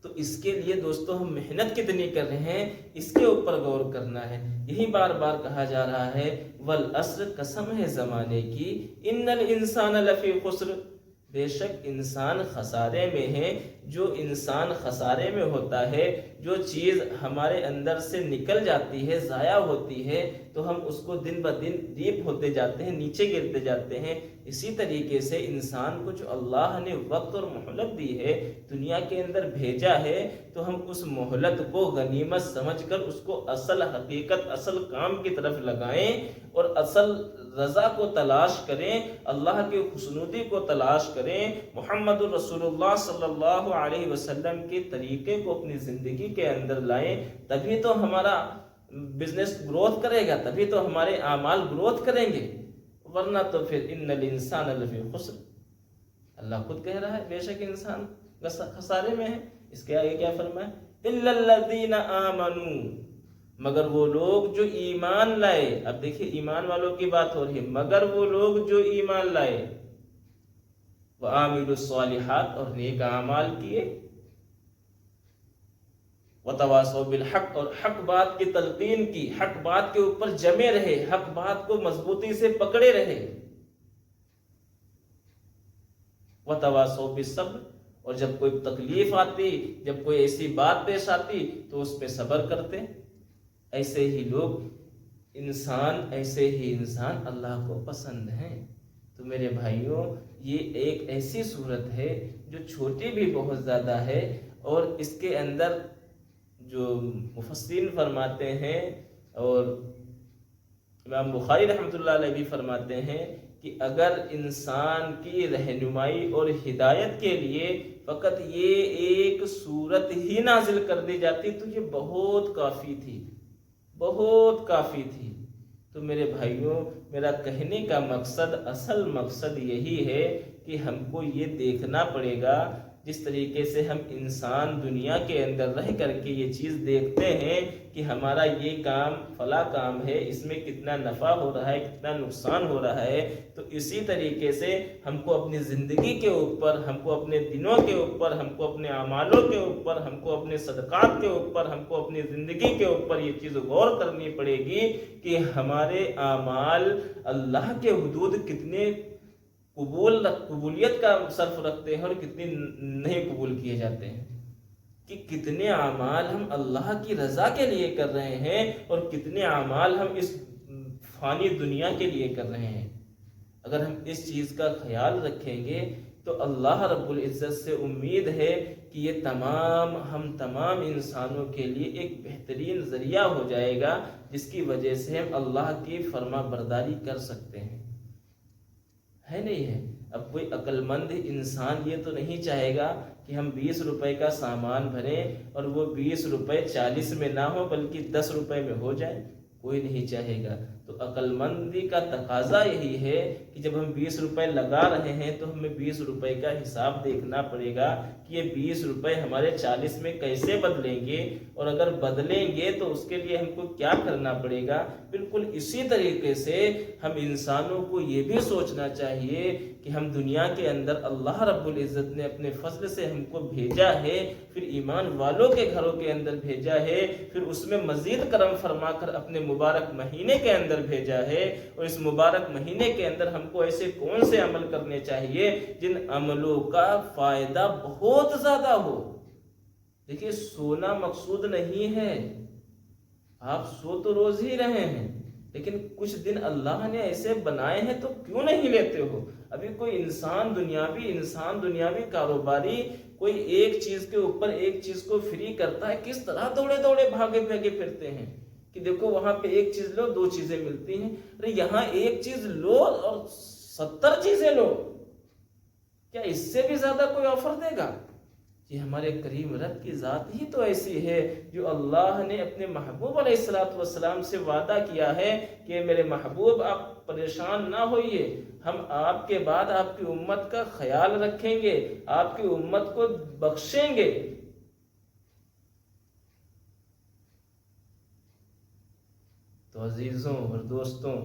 تو اس کے لیے دوستو ہم محنت کتنی کر رہے ہیں، اس کے اوپر غور کرنا ہے۔ یہی بار بار کہا جا رہا ہے والعصر، قسم ہے زمانے کی، ان الانسان لفی خسر، بے شک انسان خسارے میں ہے۔ جو انسان خسارے میں ہوتا ہے، جو چیز ہمارے اندر سے نکل جاتی ہے، ضائع ہوتی ہے، تو ہم اس کو دن بدن ڈیپ ہوتے جاتے ہیں، نیچے گرتے جاتے ہیں۔ اسی طریقے سے انسان کو جو اللہ نے وقت اور مہلت دی ہے، دنیا کے اندر بھیجا ہے، تو ہم اس مہلت کو غنیمت سمجھ کر اس کو اصل حقیقت، اصل کام کی طرف لگائیں اور اصل رضا کو تلاش کریں، اللہ کی خوشنودی کو تلاش کریں، محمد الرسول اللہ صلی اللہ علیہ وسلم کے طریقے کو اپنی زندگی کے اندر لائیں، تبھی تو ہمارا بزنس گروتھ کرے گا، تبھی تو ہمارے اعمال گروتھ کریں گے، ورنہ تو پھر ان الانسان لفی خسر، اللہ خود کہہ رہا ہے بے شک انسان خسارے میں ہے۔ اس کے آگے کیا فرمایا؟ الا الذین آمنوا، مگر وہ لوگ جو ایمان لائے۔ اب دیکھیں ایمان والوں کی بات ہو رہی ہے، مگر وہ لوگ جو ایمان لائے، وعاملوا الصالحات، اور نیک اعمال کیے، وتواصوا بالحق، اور حق بات کی تلقین کی، حق بات کے اوپر جمے رہے، حق بات کو مضبوطی سے پکڑے رہے، وتواصوا بالصبر، اور جب کوئی تکلیف آتی، جب کوئی ایسی بات پیش آتی تو اس پہ صبر کرتے۔ ایسے ہی لوگ ایسے ہی انسان اللہ کو پسند ہیں۔ تو تو میرے بھائیوں یہ ایک ایسی صورت ہے جو چھوٹی بھی بہت زیادہ ہے، اور اس کے اندر جو مفسرین فرماتے ہیں اور امام بخاری رحمۃ اللہ علیہ بھی فرماتے ہیں کہ اگر انسان کی رہنمائی اور ہدایت کے لیے فقط یہ ایک صورت ہی نازل کر دی جاتی تو یہ بہت کافی تھی، بہت کافی تھی۔ تو میرے بھائیوں میرا کہنے کا مقصد، اصل مقصد یہی ہے کہ ہم کو یہ دیکھنا پڑے گا، جس طریقے سے ہم انسان دنیا کے اندر رہ کر کے یہ چیز دیکھتے ہیں کہ ہمارا یہ کام فلاں کام ہے، اس میں کتنا نفع ہو رہا ہے، کتنا نقصان ہو رہا ہے، تو اسی طریقے سے ہم کو اپنی زندگی کے اوپر، ہم کو اپنے دنوں کے اوپر، ہم کو اپنے اعمالوں کے اوپر، ہم کو اپنے صدقات کے اوپر، ہم کو اپنی زندگی کے اوپر یہ چیز غور کرنی پڑے گی کہ ہمارے اعمال اللہ کے حدود کتنے قبولیت کا صرف رکھتے ہیں اور کتنے نہیں قبول کیے جاتے ہیں، کہ کتنے اعمال ہم اللہ کی رضا کے لیے کر رہے ہیں اور کتنے اعمال ہم اس فانی دنیا کے لیے کر رہے ہیں۔ اگر ہم اس چیز کا خیال رکھیں گے تو اللہ رب العزت سے امید ہے کہ یہ ہم تمام انسانوں کے لیے ایک بہترین ذریعہ ہو جائے گا، جس کی وجہ سے ہم اللہ کی فرما برداری کر سکتے ہیں۔ ہے نہیں ہے؟ اب کوئی عقل مند انسان یہ تو نہیں چاہے گا کہ ہم 20 روپے کا سامان بھریں اور وہ 20 روپے 40 میں نہ ہو بلکہ 10 روپے میں ہو جائے، کوئی نہیں چاہے گا۔ تو عقل مندی کا تقاضا یہی ہے کہ جب ہم 20 روپے لگا رہے ہیں تو ہمیں 20 روپے کا حساب دیکھنا پڑے گا کہ یہ 20 روپے ہمارے 40 میں کیسے بدلیں گے، اور اگر بدلیں گے تو اس کے لیے ہم کو کیا کرنا پڑے گا۔ بالکل اسی طریقے سے ہم انسانوں کو یہ بھی سوچنا چاہیے کہ ہم دنیا کے اندر اللہ رب العزت نے اپنے فضل سے ہم کو بھیجا ہے، پھر ایمان والوں کے گھروں کے اندر بھیجا ہے، پھر اس میں مزید کرم فرما کر اپنے مبارک مہینے کے اندر بھیجا ہے، اور اس مبارک مہینے کے اندر ہم کو ایسے کون سے عمل کرنے چاہیے جن عملوں کا فائدہ بہت زیادہ ہو۔ دیکھیے سونا مقصود نہیں ہے، آپ سو تو روز ہی رہے ہیں، لیکن کچھ دن اللہ نے ایسے بنائے ہیں تو کیوں نہیں لیتے ہو؟ ابھی کوئی انسان دنیاوی کاروباری کوئی ایک چیز کے اوپر ایک چیز کو فری کرتا ہے، کس طرح دوڑے دوڑے بھاگے بھاگے پھرتے ہیں کہ دیکھو وہاں پہ ایک چیز لو 2 چیزیں ملتی ہیں، ارے یہاں ایک چیز لو اور 70 چیزیں لو، کیا اس سے بھی زیادہ کوئی آفر دے گا؟ یہ ہمارے کریم رب کی ذات ہی تو ایسی ہے جو اللہ نے اپنے محبوب علیہ السلام سے وعدہ کیا ہے کہ میرے محبوب آپ پریشان نہ ہوئیے، ہم آپ کے بعد آپ کی امت کا خیال رکھیں گے، آپ کی امت کو بخشیں گے۔ تو عزیزوں اور دوستوں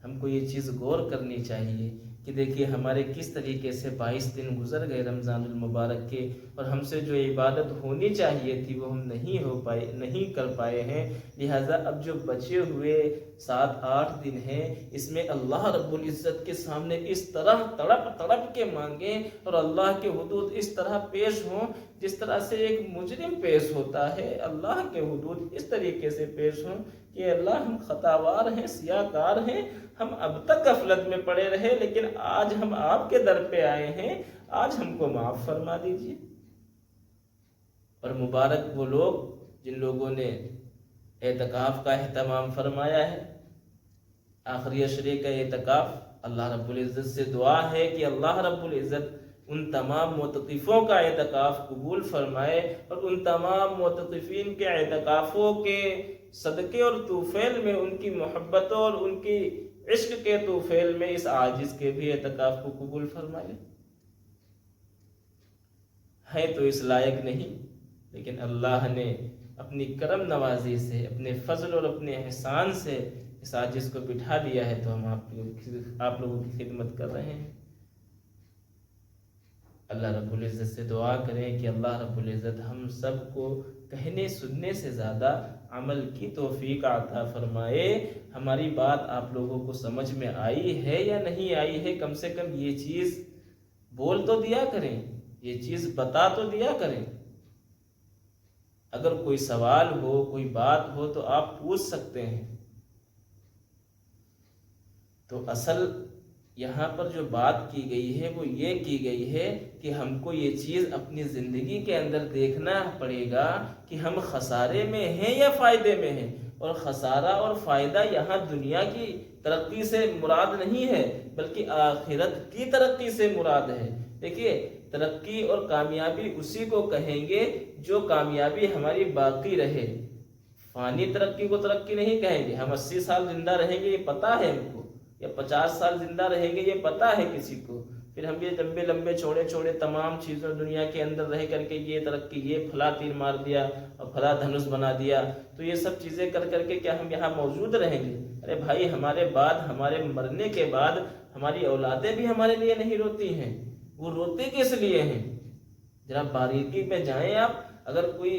ہم کو یہ چیز غور کرنی چاہیے کہ دیکھیے ہمارے کس طریقے سے 22 دن گزر گئے رمضان المبارک کے، اور ہم سے جو عبادت ہونی چاہیے تھی وہ ہم نہیں کر پائے ہیں، لہٰذا اب جو بچے ہوئے 7-8 دن ہیں اس میں اللہ رب العزت کے سامنے اس طرح تڑپ کے مانگیں اور اللہ کے حدود اس طرح پیش ہوں جس طرح سے ایک مجرم پیش ہوتا ہے، اللہ کے حدود اس طریقے سے پیش ہوں کہ اللہ ہم خطاوار ہیں، سیاہکار ہیں، ہم اب تک غفلت میں پڑے رہے لیکن آج ہم آپ کے در پہ آئے ہیں، آج ہم کو معاف فرما دیجیے۔ اور مبارک وہ لوگ جن لوگوں نے اعتکاف کا اہتمام فرمایا ہے، آخری عشرے کا اعتکاف، اللہ رب العزت سے دعا ہے کہ اللہ رب العزت ان تمام معتکفوں کا اعتکاف قبول فرمائے اور ان تمام معتکفین کے اعتکافوں کے صدقے اور توفیل میں ان کی محبتوں اور ان کی عشق کے توفیل میں اس عاجز کے بھی اعتکاف کو قبول فرمائے۔ ہے تو اس لائق نہیں، لیکن اللہ نے اپنی کرم نوازی سے، اپنے فضل اور اپنے احسان سے اس عاجز کو بٹھا دیا ہے، تو ہم آپ لوگوں کی خدمت کر رہے ہیں۔ اللہ رب العزت سے دعا کریں کہ اللہ رب العزت ہم سب کو کہنے سننے سے زیادہ عمل کی توفیق عطا فرمائے۔ ہماری بات آپ لوگوں کو سمجھ میں آئی ہے یا نہیں آئی ہے، کم سے کم یہ چیز بول تو دیا کریں، یہ چیز بتا تو دیا کریں۔ اگر کوئی سوال ہو، کوئی بات ہو تو آپ پوچھ سکتے ہیں۔ تو اصل یہاں پر جو بات کی گئی ہے وہ یہ کی گئی ہے کہ ہم کو یہ چیز اپنی زندگی کے اندر دیکھنا پڑے گا کہ ہم خسارے میں ہیں یا فائدے میں ہیں. اور خسارہ اور فائدہ یہاں دنیا کی ترقی سے مراد نہیں ہے بلکہ آخرت کی ترقی سے مراد ہے. دیکھیے ترقی اور کامیابی اسی کو کہیں گے جو کامیابی ہماری باقی رہے. فانی ترقی کو ترقی نہیں کہیں گے. ہم 80 سال زندہ رہیں گے یہ پتہ ہے ہم کو, یا 50 سال زندہ رہیں گے یہ پتہ ہے کسی کو. پھر ہم یہ لمبے لمبے چھوڑے تمام چیزوں دنیا کے اندر رہ کر کے یہ ترقی, یہ پھلا تیر مار دیا اور پھلا دھنس بنا دیا, تو یہ سب چیزیں کر کے کیا ہم یہاں موجود رہیں گے؟ ارے بھائی ہمارے بعد, ہمارے مرنے کے بعد ہماری اولادیں بھی ہمارے لیے نہیں روتی ہیں. وہ روتے کس لیے ہیں؟ ذرا باریکی میں جائیں آپ. اگر کوئی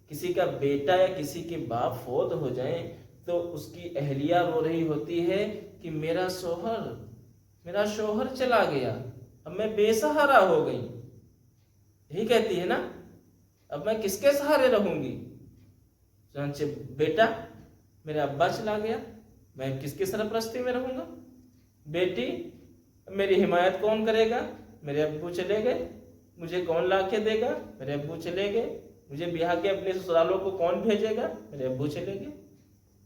کسی کا بیٹا یا کسی کے باپ فوت ہو جائیں تو اس کی اہلیہ رو رہی ہوتی ہے کہ میرا شوہر چلا گیا, اب میں بے سہارا ہو گئی. یہی کہتی ہے نا, اب میں کس کے سہارے رہوں گی؟ چنانچہ بیٹا میرا ابا چلا گیا, میں کس کی سرپرستی میں رہوں گا؟ بیٹی میری حمایت کون کرے گا؟ میرے ابو چلے گئے. مجھے کون لا کے دے گا؟ میرے ابو چلے گئے. مجھے بیاہ کے اپنے سسرالوں کو کون بھیجے گا؟ میرے ابو چلے گئے.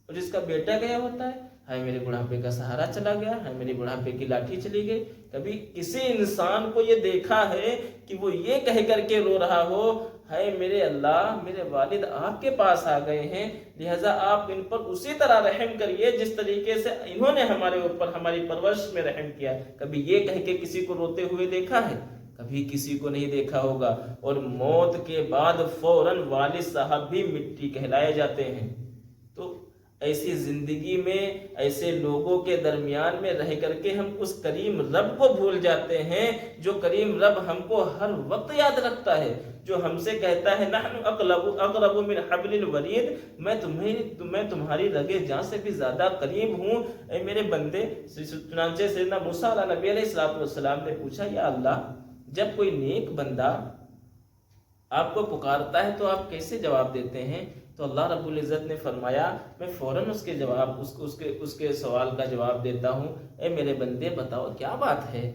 اور جس کا بیٹا گیا ہوتا ہے, ہائے میرے بڑھاپے کا سہارا چلا گیا, ہائے میری بڑھاپے کی لاٹھی چلی گئی. کبھی کسی انسان کو یہ دیکھا ہے کہ وہ یہ کہہ کر کے رو رہا ہو, ہائے میرے اللہ, میرے والد آپ کے پاس آ گئے ہیں, لہذا آپ ان پر اسی طرح رحم کریے جس طریقے سے انہوں نے ہمارے اوپر ہماری پرورش میں رحم کیا. کبھی یہ کہہ کے کسی کو روتے ہوئے دیکھا ہے؟ کبھی کسی کو نہیں دیکھا ہوگا. اور موت کے بعد فوراً والد صاحب بھی مٹی کہلائے جاتے ہیں. تو ایسی زندگی میں ایسے لوگوں کے درمیان میں رہ کر کے ہم اس کریم رب کو بھول جاتے ہیں جو کریم رب ہم کو ہر وقت یاد رکھتا ہے, جو ہم سے کہتا ہے نحن اقرب من حبل الورید, میں تمہاری رگے جان سے بھی زیادہ قریب ہوں اے میرے بندے. چنانچہ سیدنا موسیٰ نبی علیہ السلام نے پوچھا, یا اللہ جب کوئی نیک بندہ آپ کو پکارتا ہے تو آپ کیسے جواب دیتے ہیں؟ تو اللہ رب العزت نے فرمایا میں فوراً اس کے سوال کا جواب دیتا ہوں, اے میرے بندے بتاؤ کیا بات ہے.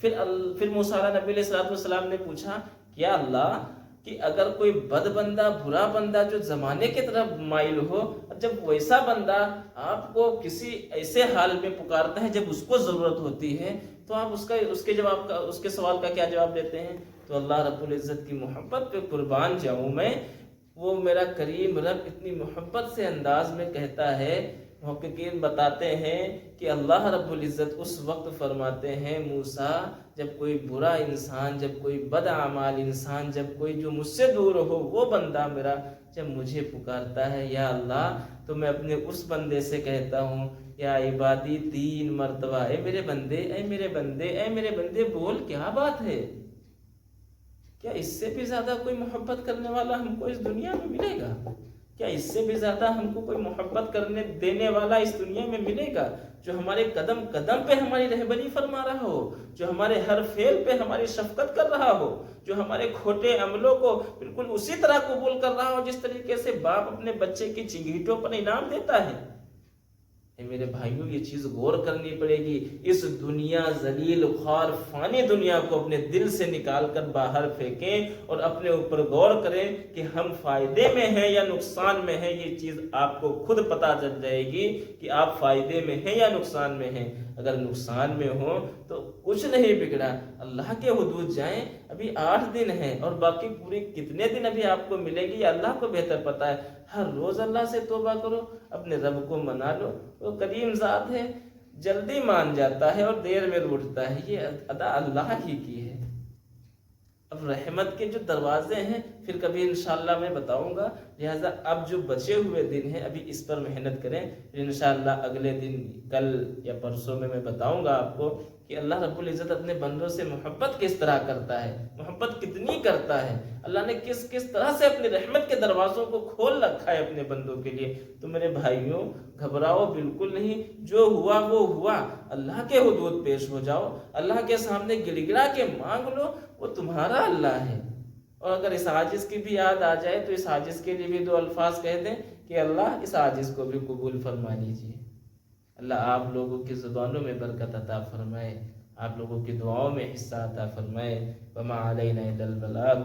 پھر موسیٰ نبی علیہ السلام نے پوچھا, کیا اللہ کہ اگر کوئی بد بندہ, برا بندہ جو زمانے کی طرف مائل ہو, جب ویسا بندہ آپ کو کسی ایسے حال میں پکارتا ہے جب اس کو ضرورت ہوتی ہے, تو آپ اس کے سوال کا کیا جواب دیتے ہیں؟ تو اللہ رب العزت کی محبت پہ قربان جاؤں میں, وہ میرا کریم رب اتنی محبت سے انداز میں کہتا ہے. محققین بتاتے ہیں کہ اللہ رب العزت اس وقت فرماتے ہیں, موسیٰ جب کوئی برا انسان, جب کوئی بد اعمال انسان, جب کوئی جو مجھ سے دور ہو وہ بندہ میرا جب مجھے پکارتا ہے یا اللہ, تو میں اپنے اس بندے سے کہتا ہوں یا عبادی 3 مرتبہ, اے میرے بندے, اے میرے بندے, اے میرے بندے. بول کیا بات ہے؟ کیا اس سے بھی زیادہ کوئی محبت کرنے والا ہم کو اس دنیا میں ملے گا؟ کیا اس سے بھی زیادہ ہم کو کوئی محبت کرنے دینے والا اس دنیا میں ملے گا جو ہمارے قدم قدم پہ ہماری رہبری فرما رہا ہو, جو ہمارے ہر فعل پہ ہماری شفقت کر رہا ہو, جو ہمارے کھوٹے عملوں کو بالکل اسی طرح قبول کر رہا ہو جس طریقے سے باپ اپنے بچے کی چنگھیٹوں پر انعام دیتا ہے؟ میرے بھائیوں یہ چیز غور کرنی پڑے گی. اس دنیا ذلیل خوار فانی دنیا کو اپنے دل سے نکال کر باہر پھینکیں اور اپنے اوپر غور کریں کہ ہم فائدے میں ہیں یا نقصان میں ہیں. یہ چیز آپ کو خود پتہ چل جائے گی کہ آپ فائدے میں ہیں یا نقصان میں ہیں. اگر نقصان میں ہو تو کچھ نہیں بگڑا, اللہ کے حدود جائیں. ابھی 8 دن ہیں اور باقی پوری کتنے دن ابھی آپ کو ملے گی اللہ کو بہتر پتہ ہے. ہر روز اللہ سے توبہ کرو, اپنے رب کو منا لو. وہ کریم ذات ہے, جلدی مان جاتا ہے اور دیر میں روٹتا ہے. یہ ادا اللہ ہی کی ہے. اب رحمت کے جو دروازے ہیں پھر کبھی انشاءاللہ میں بتاؤں گا, لہٰذا اب جو بچے ہوئے دن ہیں ابھی اس پر محنت کریں. پھر انشاءاللہ اگلے دن, کل یا پرسوں میں بتاؤں گا آپ کو کہ اللہ رب العزت اپنے بندوں سے محبت کس طرح کرتا ہے, محبت کتنی کرتا ہے. اللہ نے کس طرح سے اپنی رحمت کے دروازوں کو کھول رکھا ہے اپنے بندوں کے لیے. تو میرے بھائیوں گھبراؤ بالکل نہیں, جو ہوا وہ ہوا. اللہ کے حدود پیش ہو جاؤ, اللہ کے سامنے گڑ گڑا کے مانگ لو, وہ تمہارا اللہ ہے. اور اگر اس عاجز کی بھی یاد آ جائے تو اس عاجز کے لیے بھی 2 الفاظ کہہ دیں کہ اللہ اس عاجز کو بھی قبول فرما لیجیے. اللہ آپ لوگوں کی زبانوں میں برکت عطا فرمائے، آپ لوگوں کی دعاؤں میں حصہ عطا فرمائے۔ وما علینا الا البلاغ۔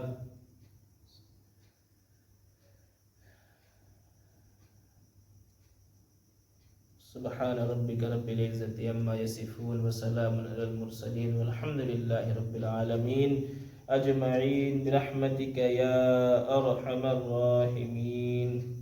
سبحان ربك رب العزة عما يصفون وسلام على المرسلين والحمد لله رب العالمين أجمعين برحمتك يا أرحم الراحمين۔